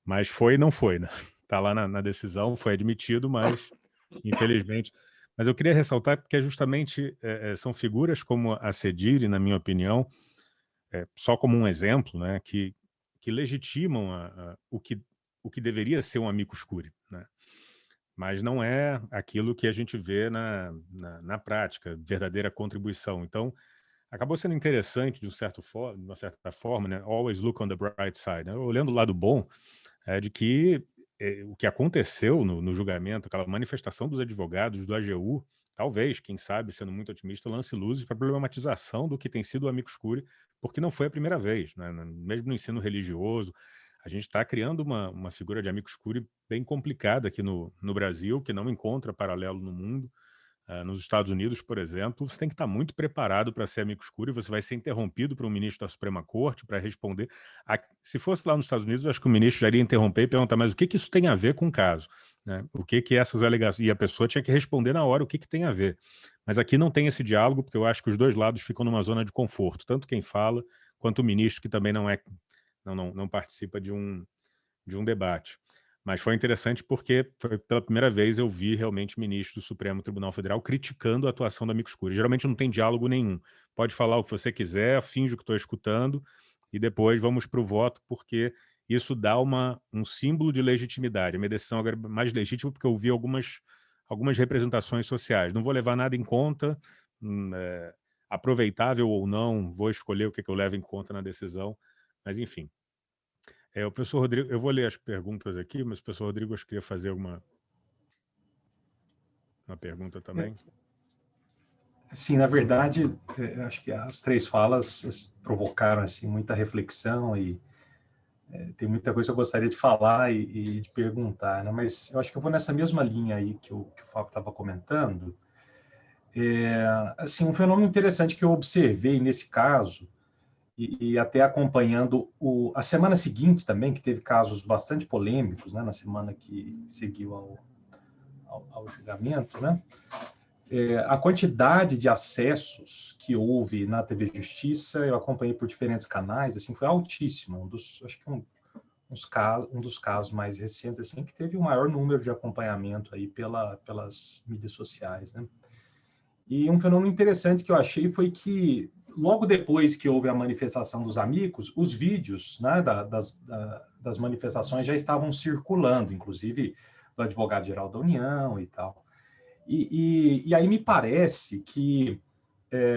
Mas foi e não foi, né? Está lá na decisão, foi admitido, mas infelizmente. Mas eu queria ressaltar porque justamente são figuras como a CEDIRE, na minha opinião, só como um exemplo, né, que legitimam o que deveria ser um amicus curiae, né? Mas não é aquilo que a gente vê na prática, verdadeira contribuição. Então, acabou sendo interessante, de uma certa forma, né? Always look on the bright side, né? Olhando o lado bom, de que o que aconteceu no julgamento, aquela manifestação dos advogados do AGU, talvez, quem sabe, sendo muito otimista, lance luzes para a problematização do que tem sido o amicus curiae, porque não foi a primeira vez, né? Mesmo no ensino religioso, a gente está criando uma figura de amicus curiae bem complicada aqui no Brasil, que não encontra paralelo no mundo. Nos Estados Unidos, por exemplo, você tem que estar muito preparado para ser amicus curiae, você vai ser interrompido por um ministro da Suprema Corte para responder. Se fosse lá nos Estados Unidos, eu acho que o ministro já iria interromper e perguntar, mas o que isso tem a ver com o caso? Né? O que essas alegações... E a pessoa tinha que responder na hora o que tem a ver. Mas aqui não tem esse diálogo, porque eu acho que os dois lados ficam numa zona de conforto, tanto quem fala, quanto o ministro, que também não participa de um debate. Mas foi interessante porque pela primeira vez eu vi realmente ministro do Supremo Tribunal Federal criticando a atuação da amicus curiae. Geralmente não tem diálogo nenhum. Pode falar o que você quiser, finjo que estou escutando e depois vamos para o voto, porque isso dá um símbolo de legitimidade. A minha decisão agora é mais legítima porque eu vi algumas representações sociais. Não vou levar nada em conta, aproveitável ou não, vou escolher o que eu levo em conta na decisão, mas enfim. O professor Rodrigo, eu vou ler as perguntas aqui, mas o professor Rodrigo acho que queria fazer uma pergunta também. Sim, na verdade, acho que as três falas provocaram assim, muita reflexão e tem muita coisa que eu gostaria de falar e de perguntar, né? Mas eu acho que eu vou nessa mesma linha aí que o Fábio estava comentando. Assim, um fenômeno interessante que eu observei nesse caso, e até acompanhando a semana seguinte também, que teve casos bastante polêmicos, né, na semana que seguiu ao julgamento, né, a quantidade de acessos que houve na TV Justiça, eu acompanhei por diferentes canais, assim, foi altíssima, acho que um dos casos mais recentes, assim, que teve o maior número de acompanhamento aí pelas mídias sociais, né. E um fenômeno interessante que eu achei foi que, logo depois que houve a manifestação dos amigos, os vídeos, né, das manifestações já estavam circulando, inclusive do advogado-geral da União e tal. E aí me parece que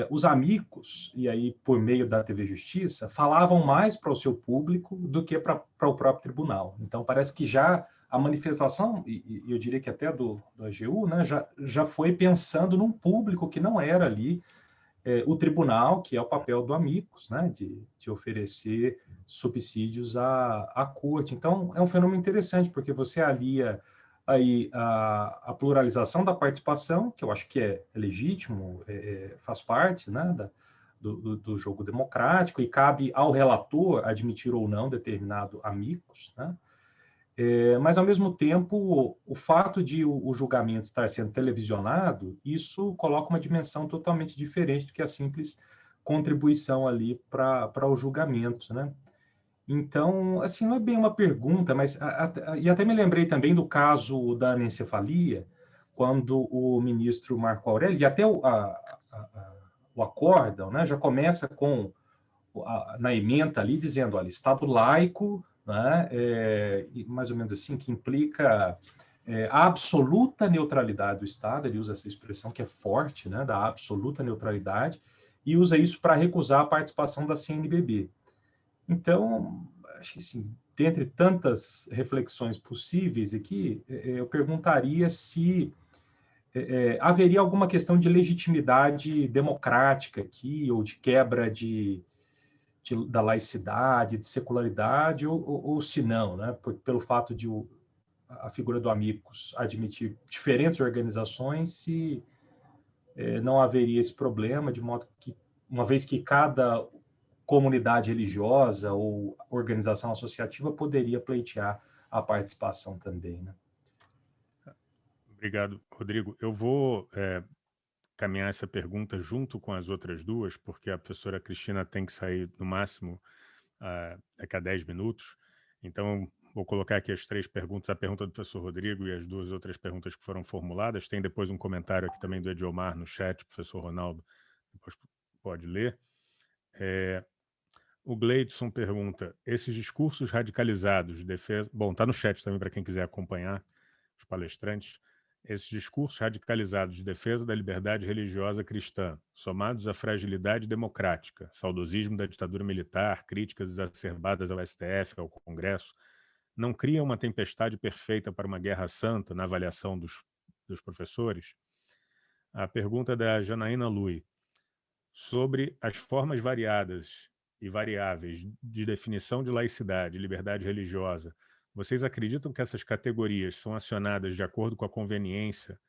os amigos, e aí por meio da TV Justiça, falavam mais para o seu público do que para o próprio tribunal. Então, parece que já a manifestação, e eu diria que até do AGU, né, já foi pensando num público que não era ali o tribunal, que é o papel do amigos, né, de oferecer subsídios à corte. Então, é um fenômeno interessante, porque você alia aí a pluralização da participação, que eu acho que é legítimo, faz parte, né, do jogo democrático, e cabe ao relator admitir ou não determinado amigos, né? Mas, ao mesmo tempo, o fato de o julgamento estar sendo televisionado, isso coloca uma dimensão totalmente diferente do que a simples contribuição ali para o julgamento, né? Então, assim, não é bem uma pergunta, mas... E até me lembrei também do caso da anencefalia, quando o ministro Marco Aurélio, e até o acórdão, né, já começa na ementa ali, dizendo, olha, Estado laico, né, mais ou menos assim, que implica a absoluta neutralidade do Estado, ele usa essa expressão que é forte, né, da absoluta neutralidade, e usa isso para recusar a participação da CNBB. Então, acho que assim, dentre tantas reflexões possíveis aqui, eu perguntaria se haveria alguma questão de legitimidade democrática aqui, ou de quebra da laicidade, de secularidade, ou se não, né? Pelo fato de a figura do Amicus admitir diferentes organizações, se não haveria esse problema, de modo que, uma vez que cada comunidade religiosa ou organização associativa poderia pleitear a participação também, né? Obrigado, Rodrigo. Eu vou caminhar essa pergunta junto com as outras duas, porque a professora Cristina tem que sair no máximo daqui a 10 minutos. Então, vou colocar aqui as 3 perguntas, a pergunta do professor Rodrigo e as 2 outras perguntas que foram formuladas. Tem depois um comentário aqui também do Ediomar no chat, professor Ronaldo, depois pode ler. O Gleidson pergunta, esses discursos radicalizados de defesa... Bom, está no chat também para quem quiser acompanhar, os palestrantes. Esses discursos radicalizados de defesa da liberdade religiosa cristã, somados à fragilidade democrática, saudosismo da ditadura militar, críticas exacerbadas ao STF, ao Congresso, não criam uma tempestade perfeita para uma guerra santa, na avaliação dos professores? A pergunta da Janaína Lui, sobre as formas variadas e variáveis de definição de laicidade e liberdade religiosa, vocês acreditam que essas categorias são acionadas de acordo com a conveniência,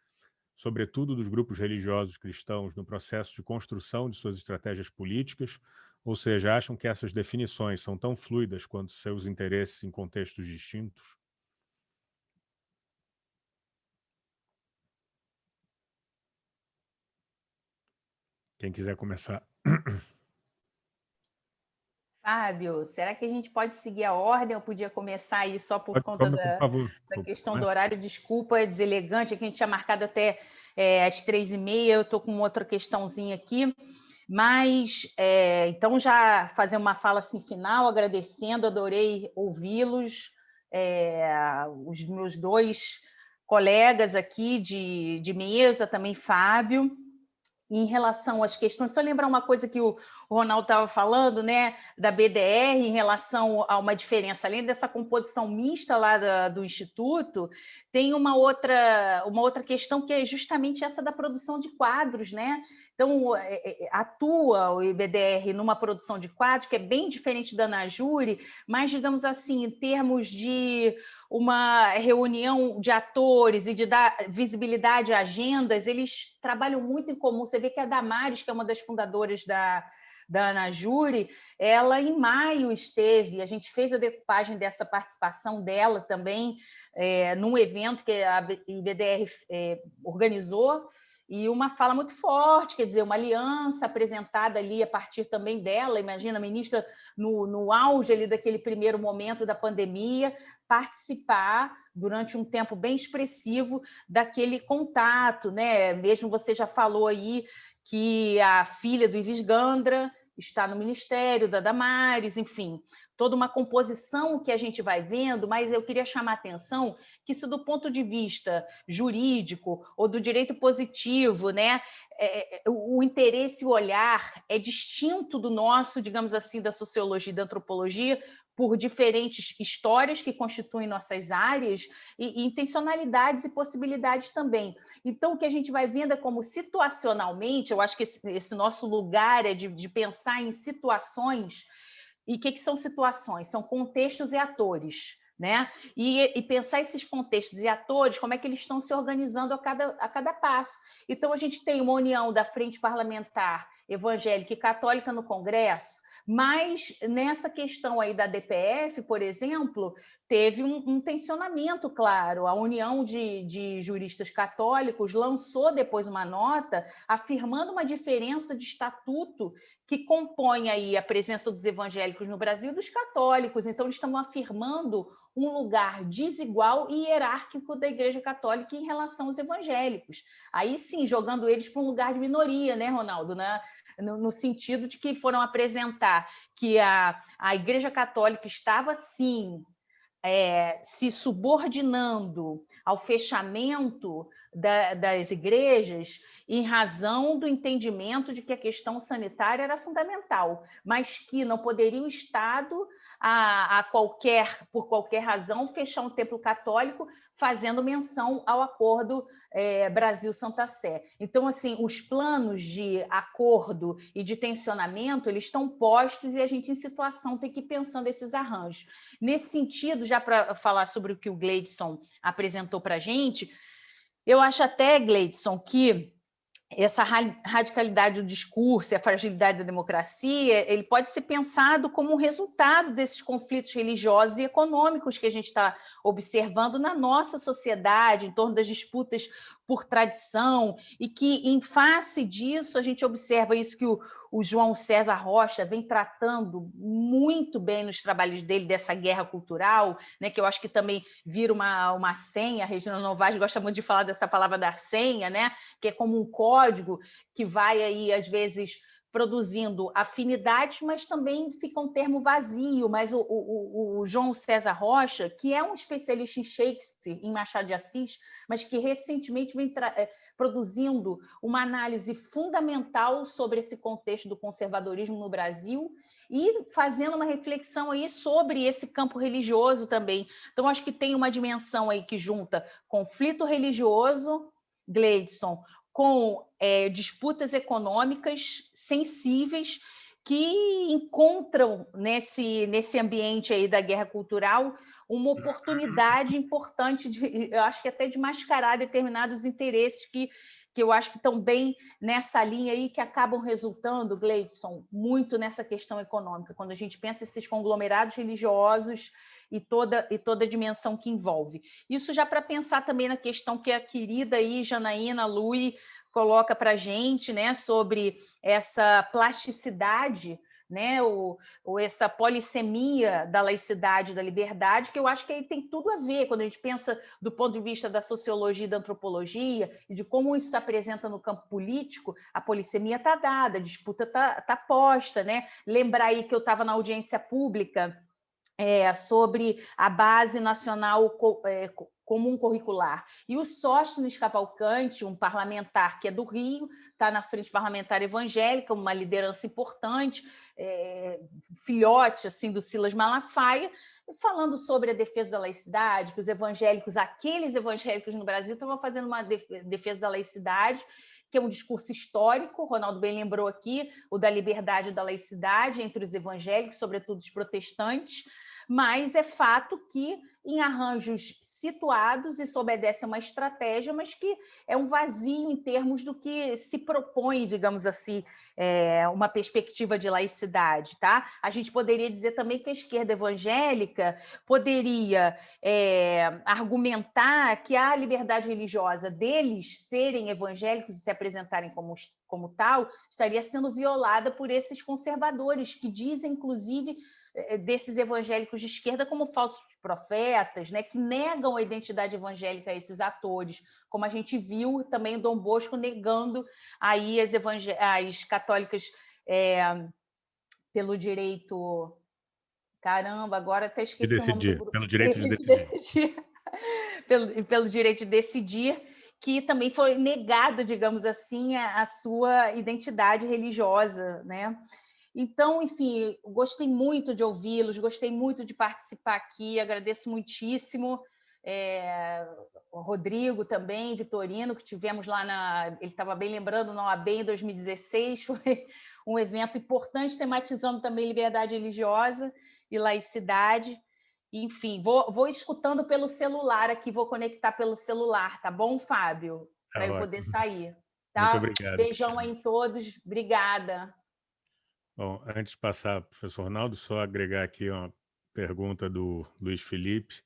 sobretudo dos grupos religiosos cristãos, no processo de construção de suas estratégias políticas, ou seja, acham que essas definições são tão fluidas quanto seus interesses em contextos distintos? Quem quiser começar. Fábio, será que a gente pode seguir a ordem? Eu podia começar aí só por conta Por favor. da questão do horário. Desculpa, é deselegante, que a gente tinha marcado até às 3h30, eu estou com outra questãozinha aqui. Mas, então, já fazer uma fala assim, final, agradecendo, adorei ouvi-los, os meus 2 colegas aqui de mesa, também Fábio. Em relação às questões, só lembrar uma coisa que o Ronaldo estava falando, né, da BDR, em relação a uma diferença, além dessa composição mista lá do Instituto, tem uma outra questão que é justamente essa da produção de quadros, né? Então, atua o IBDR numa produção de quadros que é bem diferente da Anajure, mas, digamos assim, em termos de uma reunião de atores e de dar visibilidade a agendas, eles trabalham muito em comum. Você vê que a Damares, que é uma das fundadoras da Anajure, ela em maio esteve, a gente fez a decupagem dessa participação dela também, num evento que a IBDR organizou, e uma fala muito forte, quer dizer, uma aliança apresentada ali a partir também dela. Imagina a ministra no auge ali daquele primeiro momento da pandemia, participar durante um tempo bem expressivo daquele contato, né? Mesmo você já falou aí que a filha do Ives Gandra está no Ministério da Damares, enfim, toda uma composição que a gente vai vendo, mas eu queria chamar a atenção que, se do ponto de vista jurídico ou do direito positivo, né, o interesse e o olhar é distinto do nosso, digamos assim, da sociologia e da antropologia, por diferentes histórias que constituem nossas áreas e intencionalidades e possibilidades também. Então, o que a gente vai vendo é como situacionalmente, eu acho que esse nosso lugar é de pensar em situações. E o que são situações? São contextos e atores, né? E pensar esses contextos e atores, como é que eles estão se organizando a cada passo. Então, a gente tem uma união da Frente Parlamentar Evangélica e Católica no Congresso, mas nessa questão aí da DPF, por exemplo, teve um tensionamento claro. A União de Juristas Católicos lançou depois uma nota afirmando uma diferença de estatuto que compõe aí a presença dos evangélicos no Brasil e dos católicos. Então, eles estão afirmando um lugar desigual e hierárquico da Igreja Católica em relação aos evangélicos. Aí sim, jogando eles para um lugar de minoria, né, Ronaldo? No sentido de que foram apresentar que a Igreja Católica estava, sim, se subordinando ao fechamento das igrejas em razão do entendimento de que a questão sanitária era fundamental, mas que não poderia o Estado, por qualquer razão, fechar um templo católico, fazendo menção ao acordo Brasil-Santa Sé. Então, assim, os planos de acordo e de tensionamento, eles estão postos e a gente, em situação, tem que ir pensando esses arranjos. Nesse sentido, já para falar sobre o que o Gleidson apresentou para a gente, eu acho até, Gleidson, que essa radicalidade do discurso e a fragilidade da democracia, ele pode ser pensado como um resultado desses conflitos religiosos e econômicos que a gente está observando na nossa sociedade, em torno das disputas por tradição, e que, em face disso, a gente observa isso que o João César Rocha vem tratando muito bem nos trabalhos dele, dessa guerra cultural, né, que eu acho que também vira uma senha. A Regina Novaes gosta muito de falar dessa palavra da senha, né, que é como um código que vai aí, às vezes, produzindo afinidades, mas também fica um termo vazio. Mas o João César Rocha, que é um especialista em Shakespeare, em Machado de Assis, mas que recentemente vem produzindo uma análise fundamental sobre esse contexto do conservadorismo no Brasil e fazendo uma reflexão aí sobre esse campo religioso também. Então, acho que tem uma dimensão aí que junta conflito religioso, Gleidson, com disputas econômicas sensíveis que encontram nesse ambiente aí da guerra cultural uma oportunidade importante, eu acho que até de mascarar determinados interesses que eu acho que estão bem nessa linha aí, que acabam resultando, Gleidson, muito nessa questão econômica, quando a gente pensa esses conglomerados religiosos e toda a dimensão que envolve. Isso já para pensar também na questão que a querida aí, Janaína Lui, coloca para a gente, né, sobre essa plasticidade, né, ou essa polissemia da laicidade e da liberdade, que eu acho que aí tem tudo a ver, quando a gente pensa do ponto de vista da sociologia e da antropologia, e de como isso se apresenta no campo político. A polissemia está dada, a disputa está posta, né? Lembrar aí que eu estava na audiência pública sobre a Base Nacional Comum Curricular. E o Sóstenes Cavalcante, um parlamentar que é do Rio, está na Frente Parlamentar Evangélica, uma liderança importante, filhote assim, do Silas Malafaia, falando sobre a defesa da laicidade, que os evangélicos, aqueles evangélicos no Brasil, estavam fazendo uma defesa da laicidade, que é um discurso histórico. O Ronaldo bem lembrou aqui, o da liberdade e da laicidade entre os evangélicos, sobretudo os protestantes, mas é fato que em arranjos situados isso obedece a uma estratégia, mas que é um vazio em termos do que se propõe, digamos assim, uma perspectiva de laicidade. Tá? A gente poderia dizer também que a esquerda evangélica poderia argumentar que a liberdade religiosa deles serem evangélicos e se apresentarem como tal estaria sendo violada por esses conservadores, que dizem, inclusive, desses evangélicos de esquerda como falsos profetas, né, que negam a identidade evangélica a esses atores, como a gente viu também o Dom Bosco negando aí as católicas pelo direito... Caramba, agora até esqueci o nome do grupo. Pelo direito de decidir. Pelo direito de decidir, que também foi negada, digamos assim, a sua identidade religiosa, né? Então, enfim, gostei muito de ouvi-los, gostei muito de participar aqui, agradeço muitíssimo. O Rodrigo também, Vitorino, que tivemos lá ele estava bem lembrando, na OAB em 2016, foi um evento importante, tematizando também liberdade religiosa e laicidade. Enfim, vou escutando pelo celular aqui, vou conectar pelo celular, tá bom, Fábio? Para eu poder sair. Tá? Muito obrigado. Beijão aí em todos, obrigada. Bom, antes de passar para o professor Ronaldo, só agregar aqui uma pergunta do Luiz Felipe.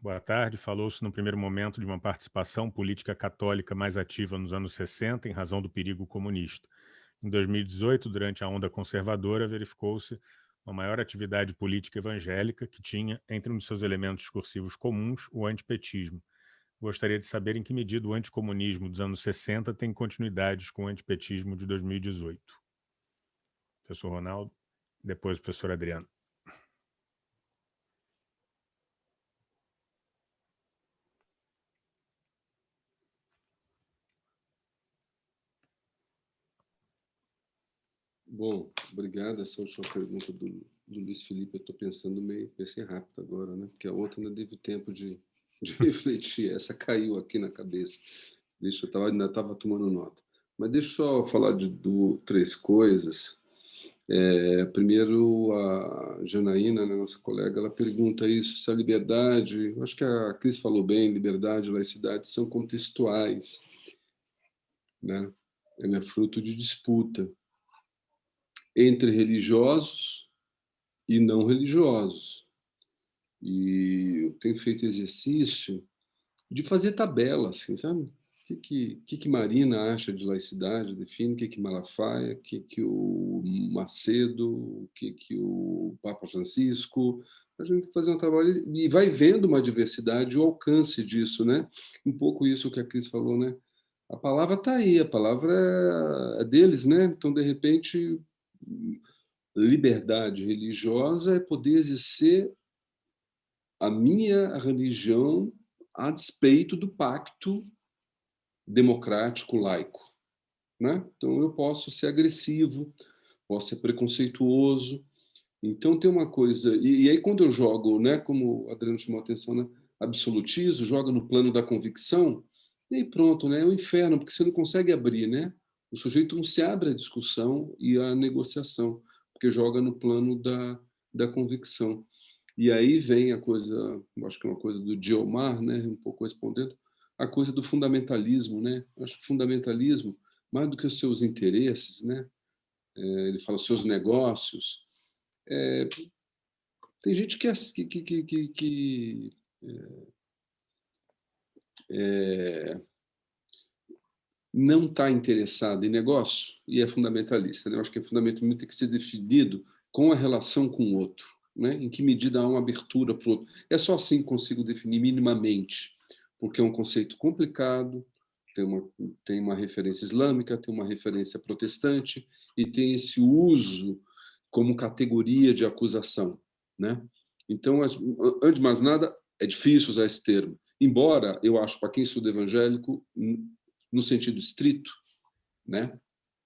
Boa tarde. Falou-se no primeiro momento de uma participação política católica mais ativa nos anos 60 em razão do perigo comunista. Em 2018, durante a onda conservadora, verificou-se uma maior atividade política evangélica que tinha, entre um de seus elementos discursivos comuns, o antipetismo. Gostaria de saber em que medida o anticomunismo dos anos 60 tem continuidades com o antipetismo de 2018. Professor Ronaldo, depois o professor Adriano. Bom, obrigado. Essa última pergunta do Luiz Felipe, eu estou pensando pensei rápido agora, né? Porque a outra ainda teve tempo de refletir. Essa caiu aqui na cabeça. Ainda estava tomando nota. Mas deixa eu só falar de três coisas. Primeiro, a Janaína, né, nossa colega, ela pergunta isso, se a liberdade, eu acho que a Cris falou bem, liberdade e laicidade são contextuais, né? Ela é fruto de disputa entre religiosos e não religiosos. E eu tenho feito exercício de fazer tabela, assim, sabe? O que Marina acha de laicidade, define, o que Malafaia, o que o Macedo, o que o Papa Francisco. A gente tem que fazer um trabalho e vai vendo uma diversidade, o alcance disso, né? Um pouco isso que a Cris falou, né? A palavra está aí, a palavra é deles, né? Então, de repente, liberdade religiosa é poder exercer a minha religião a despeito do pacto democrático laico, né? Então eu posso ser agressivo, posso ser preconceituoso. Então tem uma coisa e aí quando eu jogo, né? Como o Adriano chamou a atenção, né? Absolutizo, joga no plano da convicção e aí pronto, né? É o inferno porque você não consegue abrir, né? O sujeito não se abre à discussão e à negociação porque joga no plano da convicção. E aí vem a coisa, acho que é uma coisa do Diomar, né, um pouco respondendo, a coisa do fundamentalismo, né? Acho que o fundamentalismo, mais do que os seus interesses, né? Ele fala os seus negócios. Tem gente que não está interessada em negócio e é fundamentalista, né? Eu acho que o fundamentalismo tem que ser definido com a relação com o outro, né? Em que medida há uma abertura para o outro. É só assim que consigo definir minimamente, porque é um conceito complicado, tem uma referência islâmica, tem uma referência protestante e tem esse uso como categoria de acusação, né? Então, antes de mais nada, é difícil usar esse termo. Embora eu acho, para quem estuda evangélico, no sentido estrito, né?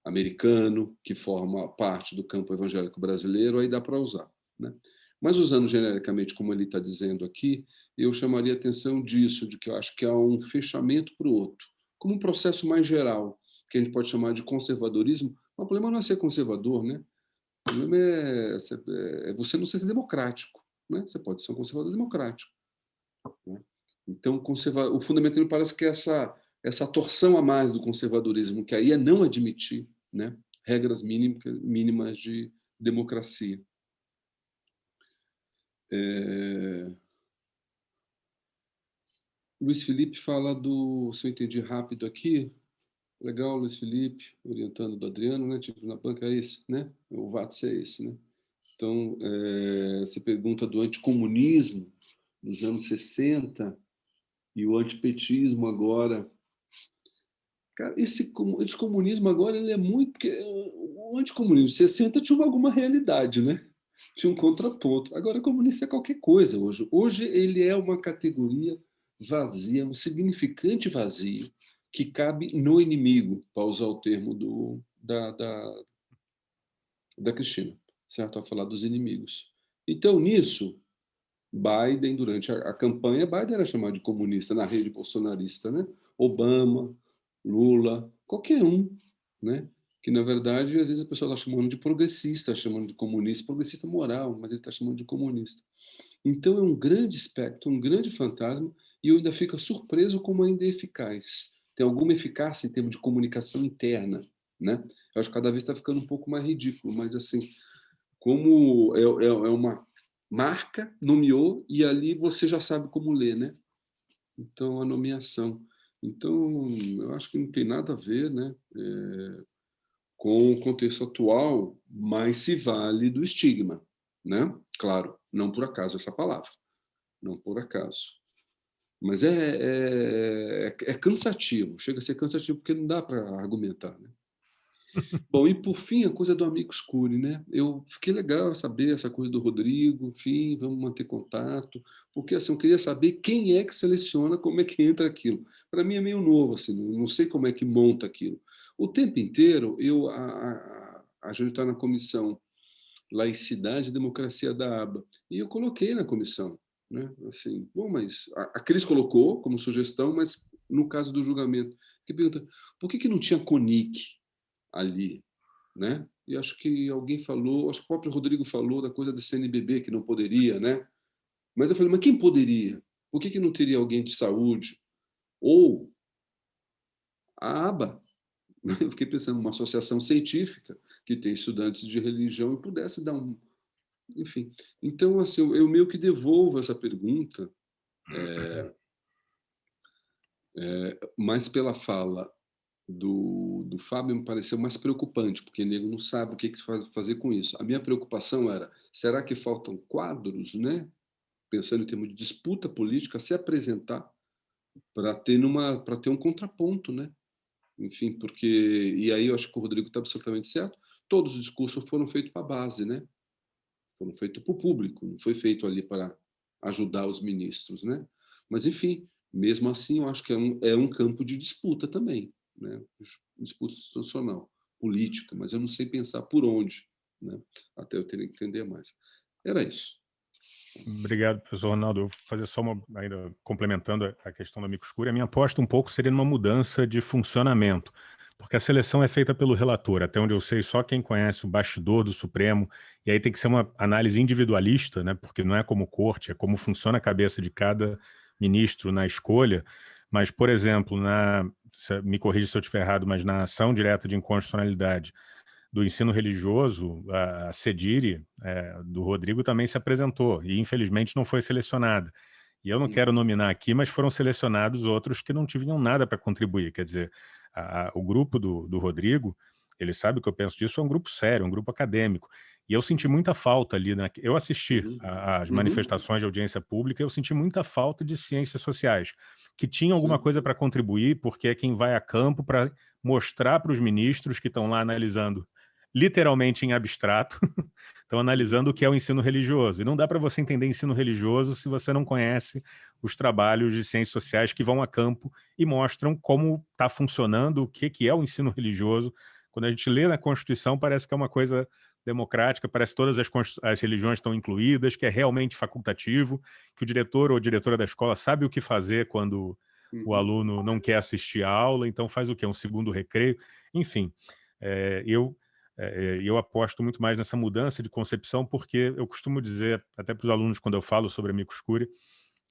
Americano, que forma parte do campo evangélico brasileiro, aí dá para usar, né? Mas usando genericamente, como ele está dizendo aqui, eu chamaria a atenção disso, de que eu acho que há um fechamento para o outro, como um processo mais geral, que a gente pode chamar de conservadorismo. O problema não é ser conservador, né? O problema é você não ser democrático, né? Você pode ser um conservador democrático, né? Então, o fundamentalismo parece que é essa torção a mais do conservadorismo, que aí é não admitir, né, regras mínimas de democracia. Luiz Felipe fala se eu entendi rápido aqui, legal, Luiz Felipe, orientando do Adriano, né, tipo, na banca é esse, né, o VATS é esse, né. Então, você pergunta do anticomunismo dos anos 60 e o antipetismo agora. Cara, esse anticomunismo agora ele é muito... Porque o anticomunismo de 60 tinha alguma realidade, né? Tinha um contraponto. Agora, comunista é qualquer coisa hoje. Hoje ele é uma categoria vazia, um significante vazio, que cabe no inimigo, para usar o termo da Cristina, certo? A falar dos inimigos. Então, nisso, Biden, durante a campanha, Biden era chamado de comunista na rede bolsonarista, né? Obama, Lula, qualquer um, né? Que, na verdade, às vezes a pessoa está chamando de progressista, chamando de comunista, progressista moral, mas ele está chamando de comunista. Então, é um grande espectro, um grande fantasma, e eu ainda fico surpreso como ainda é eficaz. Tem alguma eficácia em termos de comunicação interna, né? Eu acho que cada vez está ficando um pouco mais ridículo, mas, assim, como é uma marca, nomeou, e ali você já sabe como ler, né? Então, a nomeação. Então, eu acho que não tem nada a ver, né, com o contexto atual, mas se vale do estigma, né? Claro, não por acaso essa palavra, não por acaso. Mas é cansativo, chega a ser cansativo porque não dá para argumentar, né? Bom, e por fim, a coisa do Amicus Curiae, né? Eu fiquei legal saber essa coisa do Rodrigo, enfim, vamos manter contato, porque assim, eu queria saber quem é que seleciona, como é que entra aquilo. Para mim é meio novo, assim, não sei como é que monta aquilo. O tempo inteiro, a gente está na comissão Laicidade e Democracia da aba, e eu coloquei na comissão, né? Assim, bom, mas a Cris colocou como sugestão, mas no caso do julgamento, que pergunta, por que não tinha CONIC ali, né? E acho que alguém falou, acho que o próprio Rodrigo falou da coisa da CNBB, que não poderia, né? Mas eu falei, mas quem poderia? Por que não teria alguém de saúde? Ou a aba? Eu fiquei pensando uma associação científica que tem estudantes de religião e pudesse dar um... Enfim, então, assim, eu meio que devolvo essa pergunta, mais pela fala do Fábio, me pareceu mais preocupante, porque o nego não sabe o que fazer com isso. A minha preocupação era, será que faltam quadros, né? Pensando em termos de disputa política, a se apresentar para ter um contraponto, né? Enfim, porque... E aí eu acho que o Rodrigo está absolutamente certo. Todos os discursos foram feitos para a base, né? Foram feitos para o público, não foi feito ali para ajudar os ministros, né? Mas, enfim, mesmo assim, eu acho que é um campo de disputa também, né? Disputa institucional, política, mas eu não sei pensar por onde, né? Até eu ter que entender mais. Era isso. Obrigado, professor Ronaldo. Eu vou fazer só ainda complementando a questão da microscura. A minha aposta um pouco seria numa mudança de funcionamento, porque a seleção é feita pelo relator. Até onde eu sei, só quem conhece o bastidor do Supremo, e aí tem que ser uma análise individualista, né? Porque não é como corte, é como funciona a cabeça de cada ministro na escolha. Mas, por exemplo, me corrija se eu estiver errado, mas na ação direta de inconstitucionalidade do ensino religioso, a CEDIRE, do Rodrigo, também se apresentou e, infelizmente, não foi selecionada. E eu não quero nominar aqui, mas foram selecionados outros que não tinham nada para contribuir. Quer dizer, o grupo do Rodrigo, ele sabe o que eu penso disso, é um grupo sério, um grupo acadêmico. E eu senti muita falta ali, eu assisti às manifestações de audiência pública, eu senti muita falta de ciências sociais, que tinham alguma coisa para contribuir, porque é quem vai a campo para mostrar para os ministros que estão lá analisando literalmente em abstrato, estão analisando o que é o ensino religioso. E não dá para você entender ensino religioso se você não conhece os trabalhos de ciências sociais que vão a campo e mostram como está funcionando, o que é o ensino religioso. Quando a gente lê na Constituição, parece que é uma coisa democrática, parece que todas as religiões estão incluídas, que é realmente facultativo, que o diretor ou a diretora da escola sabe o que fazer quando o aluno não quer assistir a aula, então faz o quê? Um segundo recreio? Enfim, eu aposto muito mais nessa mudança de concepção, porque eu costumo dizer, até para os alunos, quando eu falo sobre a microscura,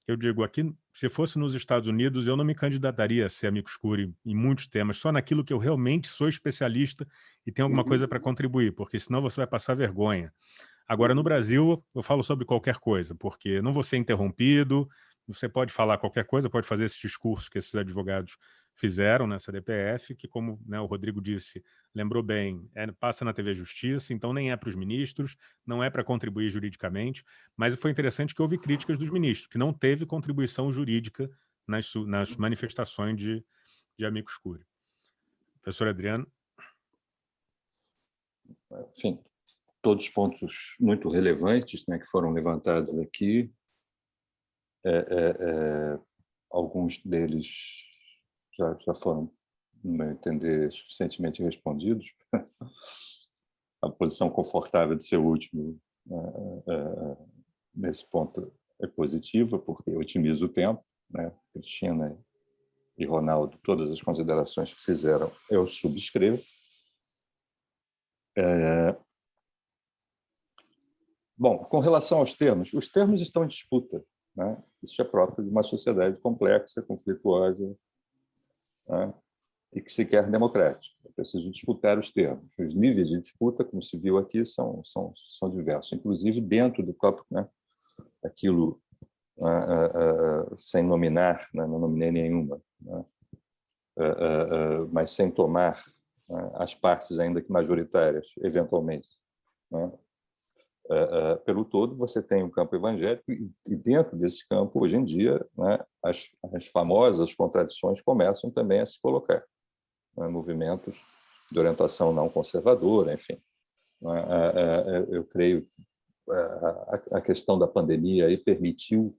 eu digo, aqui, se fosse nos Estados Unidos, eu não me candidataria a ser amigo escuro em muitos temas, só naquilo que eu realmente sou especialista e tenho alguma coisa para contribuir, porque senão você vai passar vergonha. Agora, no Brasil, eu falo sobre qualquer coisa, porque não vou ser interrompido, você pode falar qualquer coisa, pode fazer esse discurso que esses advogados fizeram nessa DPF, que, como, né, o Rodrigo disse, lembrou bem, passa na TV Justiça, então nem é para os ministros, não é para contribuir juridicamente, mas foi interessante que houve críticas dos ministros, que não teve contribuição jurídica nas manifestações de amicus curiae. Professor Adriano. Enfim, todos os pontos muito relevantes, né, que foram levantados aqui, alguns deles já foram, no meu entender, suficientemente respondidos. A posição confortável de ser o último nesse ponto é positiva, porque otimiza o tempo, né? Cristina e Ronaldo, todas as considerações que fizeram, eu subscrevo. Bom, com relação aos termos, os termos estão em disputa, né? Isso é próprio de uma sociedade complexa, conflituosa, né? E que se quer democrática. É preciso disputar os termos. Os níveis de disputa, como se viu aqui, são diversos, inclusive dentro do próprio, né? Aquilo, sem nominar, né? Não nominei nenhuma, né? Mas sem tomar, né? As partes, ainda que majoritárias, eventualmente, né? Pelo todo, você tem um campo evangélico e dentro desse campo, hoje em dia, né, as famosas contradições começam também a se colocar, né, movimentos de orientação não conservadora, enfim. Eu creio que a questão da pandemia aí permitiu,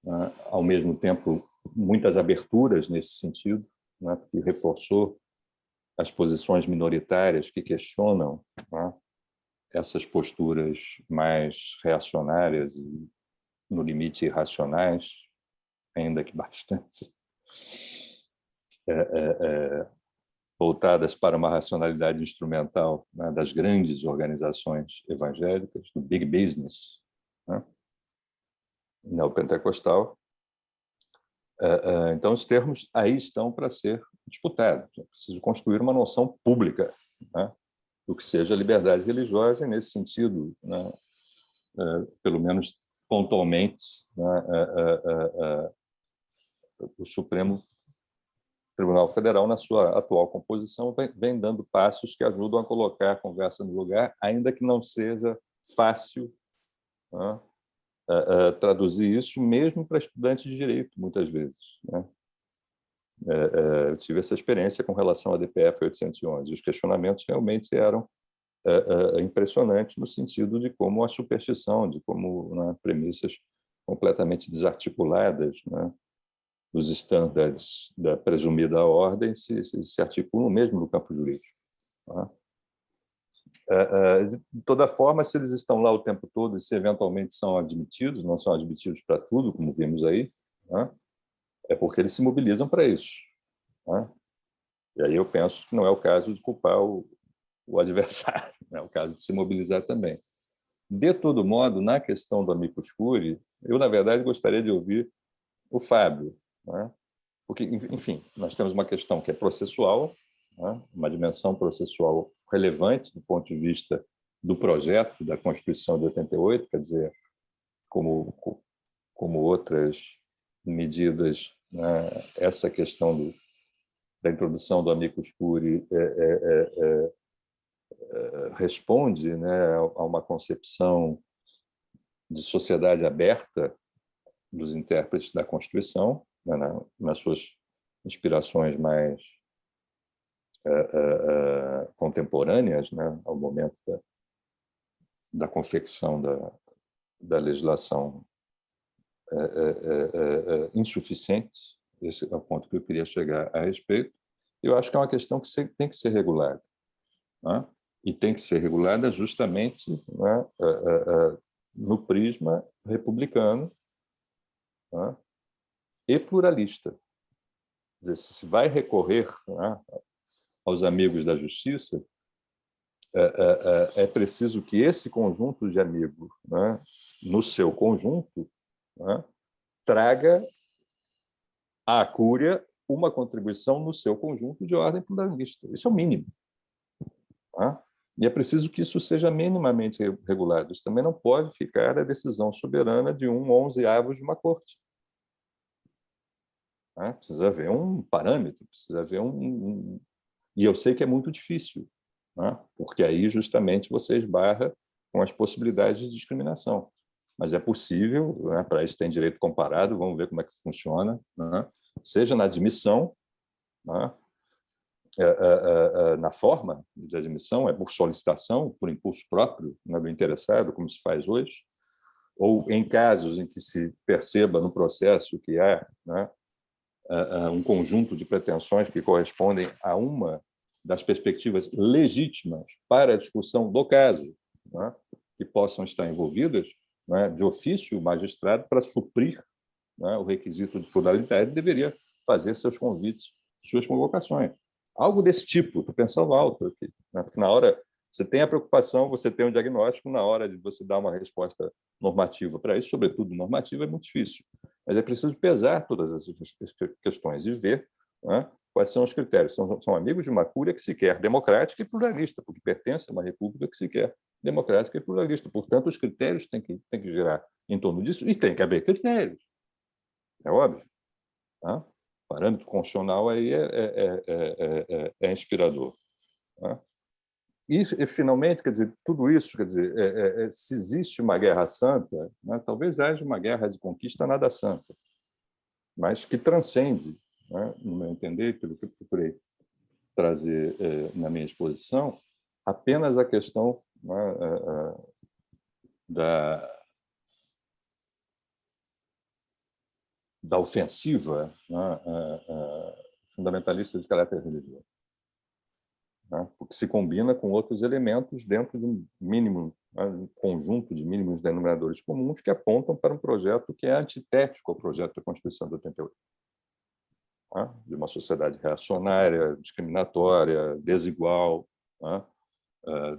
né, ao mesmo tempo, muitas aberturas nesse sentido, né, que reforçou as posições minoritárias que questionam, né, essas posturas mais reacionárias e, no limite, irracionais, ainda que bastante, voltadas para uma racionalidade instrumental, né, das grandes organizações evangélicas, do big business, né, neopentecostal. Então, os termos aí estão para ser disputados. É preciso construir uma noção pública, né, do que seja liberdade religiosa, e, nesse sentido, né, pelo menos pontualmente, né, o Supremo Tribunal Federal, na sua atual composição, vem dando passos que ajudam a colocar a conversa no lugar, ainda que não seja fácil, né, traduzir isso mesmo para estudantes de direito, muitas vezes, né? Eu tive essa experiência com relação à DPF 811. Os questionamentos realmente eram impressionantes no sentido de como a superstição, de como, né, premissas completamente desarticuladas, né, os estándares da presumida ordem se articulam mesmo no campo jurídico. Tá? De toda forma, se eles estão lá o tempo todo e se eventualmente são admitidos, não são admitidos para tudo, como vimos aí, tá? É porque eles se mobilizam para isso. Tá? E aí eu penso que não é o caso de culpar o adversário, é o caso de se mobilizar também. De todo modo, na questão do amicus curiae, eu, na verdade, gostaria de ouvir o Fábio, né? Porque, enfim, nós temos uma questão que é processual, né? Uma dimensão processual relevante do ponto de vista do projeto da Constituição de 88, quer dizer, como outras medidas, né? Essa questão da introdução do amicus curiae responde, né, a uma concepção de sociedade aberta dos intérpretes da Constituição, né, nas suas inspirações mais contemporâneas, né, ao momento da confecção da legislação insuficiente. Esse é o ponto que eu queria chegar a respeito. Eu acho que é uma questão que tem que ser regulada, né? E tem que ser regulada justamente, né, no prisma republicano, né, e pluralista. Quer dizer, se vai recorrer, né, aos amigos da justiça, é preciso que esse conjunto de amigos, né, no seu conjunto, né, traga à Cúria uma contribuição no seu conjunto de ordem pluralista. Isso é o mínimo. Tá? E é preciso que isso seja minimamente regulado. Isso também não pode ficar a decisão soberana de 1/11 de uma corte. Tá? Precisa haver um parâmetro, precisa haver E eu sei que é muito difícil, tá? Porque aí justamente você esbarra com as possibilidades de discriminação. Mas é possível, né? Para isso tem direito comparado, vamos ver como é que funciona, né? Seja na admissão, né? Na forma de admissão, é por solicitação, por impulso próprio, né, do interessado, como se faz hoje, ou em casos em que se perceba no processo que há, né, um conjunto de pretensões que correspondem a uma das perspectivas legítimas para a discussão do caso, né, que possam estar envolvidas, né, de ofício, o magistrado, para suprir, né, o requisito de pluralidade, deveria fazer seus convites, suas convocações. Algo desse tipo, estou pensando alto aqui, né? Porque na hora você tem a preocupação, você tem um diagnóstico, na hora de você dar uma resposta normativa para isso, sobretudo normativa, é muito difícil. Mas é preciso pesar todas essas questões e ver, né, quais são os critérios. São amigos de uma Cúria que se quer democrática e pluralista, porque pertence a uma república que se quer democrática e pluralista. Portanto, os critérios têm que girar em torno disso e tem que haver critérios. É óbvio. Tá? O parâmetro constitucional aí é inspirador. Tá? E, finalmente, quer dizer, tudo isso, quer dizer, se existe uma guerra santa, né, talvez haja uma guerra de conquista nada santa, mas que transcende, né, no meu entender, pelo que eu procurei trazer na minha exposição, apenas a questão, né, da ofensiva, né, fundamentalista de caráter religioso. né? Porque se combina com outros elementos dentro de um mínimo, né, um conjunto de mínimos denominadores comuns que apontam para um projeto que é antitético ao projeto da Constituição de 88. Né? De uma sociedade reacionária, discriminatória, desigual, né?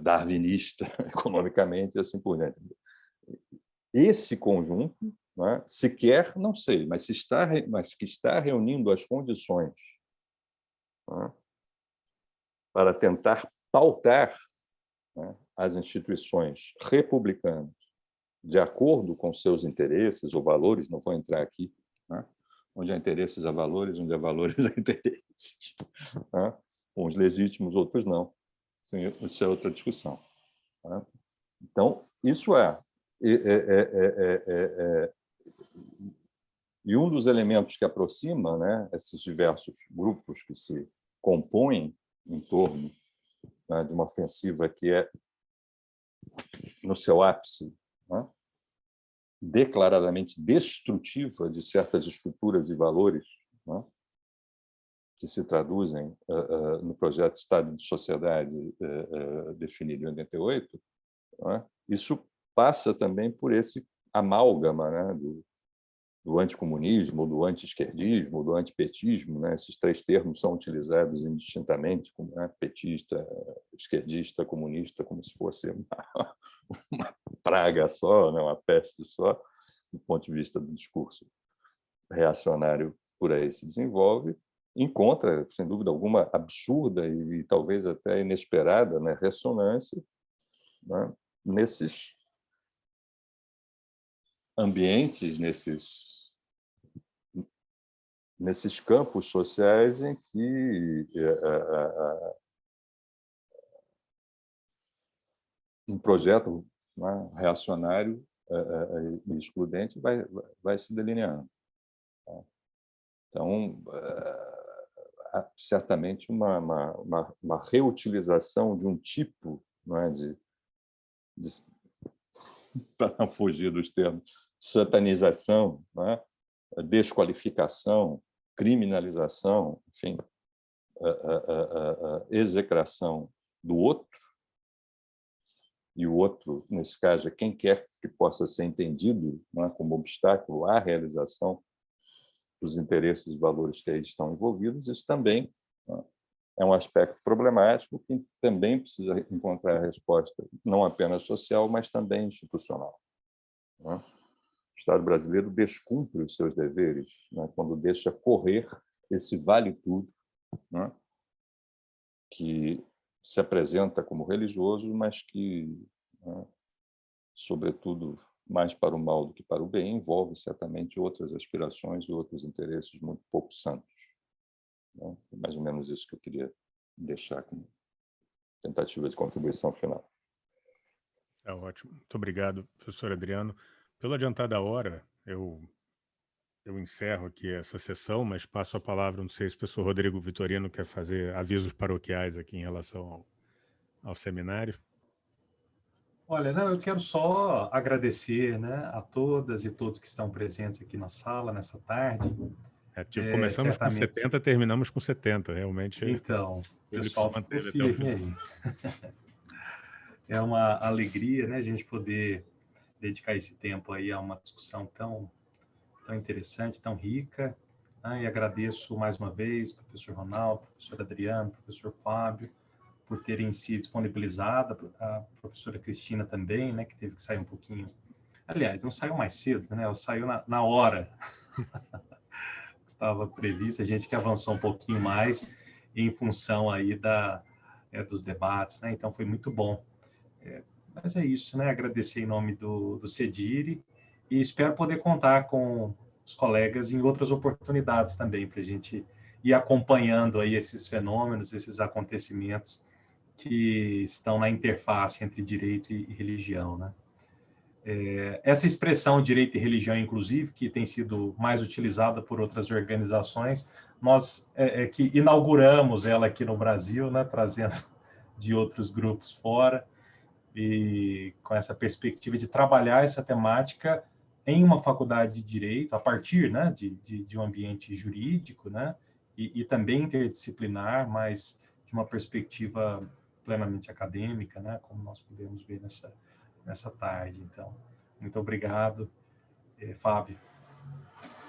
Darwinista economicamente e assim por diante. Esse conjunto, né, sequer, não sei, mas que está reunindo as condições, né, para tentar pautar, né, as instituições republicanas de acordo com seus interesses ou valores, não vou entrar aqui, né, onde há interesses há valores, onde há valores há interesses, né, uns legítimos, outros não. Isso é outra discussão. Né? Então, isso e um dos elementos que aproxima, né, esses diversos grupos que se compõem em torno, né, de uma ofensiva que é, no seu ápice, né, declaradamente destrutiva de certas estruturas e valores, né, que se traduzem no projeto de Estado de Sociedade definido em 88, né, isso passa também por esse amálgama, né, do anticomunismo, do anti-esquerdismo, do antipetismo, né? Esses três termos são utilizados indistintamente, como, né, petista, esquerdista, comunista, como se fosse uma praga só, né, uma peste só, do ponto de vista do discurso reacionário por aí se desenvolve, encontra, sem dúvida alguma, absurda e talvez até inesperada, né, ressonância, né, nesses ambientes, nesses campos sociais em que um projeto, né, reacionário e excludente vai se delineando. Então, há certamente uma reutilização de um tipo, né, para não fugir dos termos, satanização, né, desqualificação, criminalização, enfim, execração do outro, e o outro, nesse caso, é quem quer que possa ser entendido, né, como obstáculo à realização dos interesses e valores que aí estão envolvidos, isso também, né, é um aspecto problemático que também precisa encontrar resposta, não apenas social, mas também institucional. Né? O Estado brasileiro descumpre os seus deveres, né, quando deixa correr esse vale-tudo, né, que se apresenta como religioso, mas que, né, sobretudo, mais para o mal do que para o bem, envolve certamente outras aspirações e outros interesses muito pouco santos. Né? É mais ou menos isso que eu queria deixar como tentativa de contribuição final. É ótimo. Muito obrigado, professor Adriano. Pelo adiantar da hora, eu encerro aqui essa sessão, mas passo a palavra, não sei se o professor Rodrigo Vitorino quer fazer avisos paroquiais aqui em relação ao seminário. Olha, não, eu quero só agradecer, né, a todas e todos que estão presentes aqui na sala, nessa tarde. Começamos certamente... com 70, terminamos com 70, realmente. Então, o pessoal ficou firme aí. É uma alegria, né, a gente poder dedicar esse tempo aí a uma discussão tão interessante, tão rica, né? E agradeço mais uma vez ao professor Ronaldo, professor Adriano, professor Fábio, por terem se disponibilizado, a professora Cristina também, né, que teve que sair um pouquinho. Aliás, não saiu mais cedo, né? Ela saiu na hora que estava prevista, a gente que avançou um pouquinho mais em função aí dos debates, né? Então foi muito bom. Mas é isso, né? Agradecer em nome do CEDIRE e espero poder contar com os colegas em outras oportunidades também, para a gente ir acompanhando aí esses fenômenos, esses acontecimentos que estão na interface entre direito e religião, né? Essa expressão direito e religião, inclusive, que tem sido mais utilizada por outras organizações, nós que inauguramos ela aqui no Brasil, né? Trazendo de outros grupos fora, e com essa perspectiva de trabalhar essa temática em uma faculdade de direito, a partir, né, de um ambiente jurídico, né, e também interdisciplinar, mas de uma perspectiva plenamente acadêmica, né, como nós podemos ver nessa tarde. Então, muito obrigado, Fábio.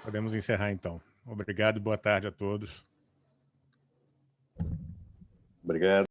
Podemos encerrar, então. Obrigado e boa tarde a todos. Obrigado.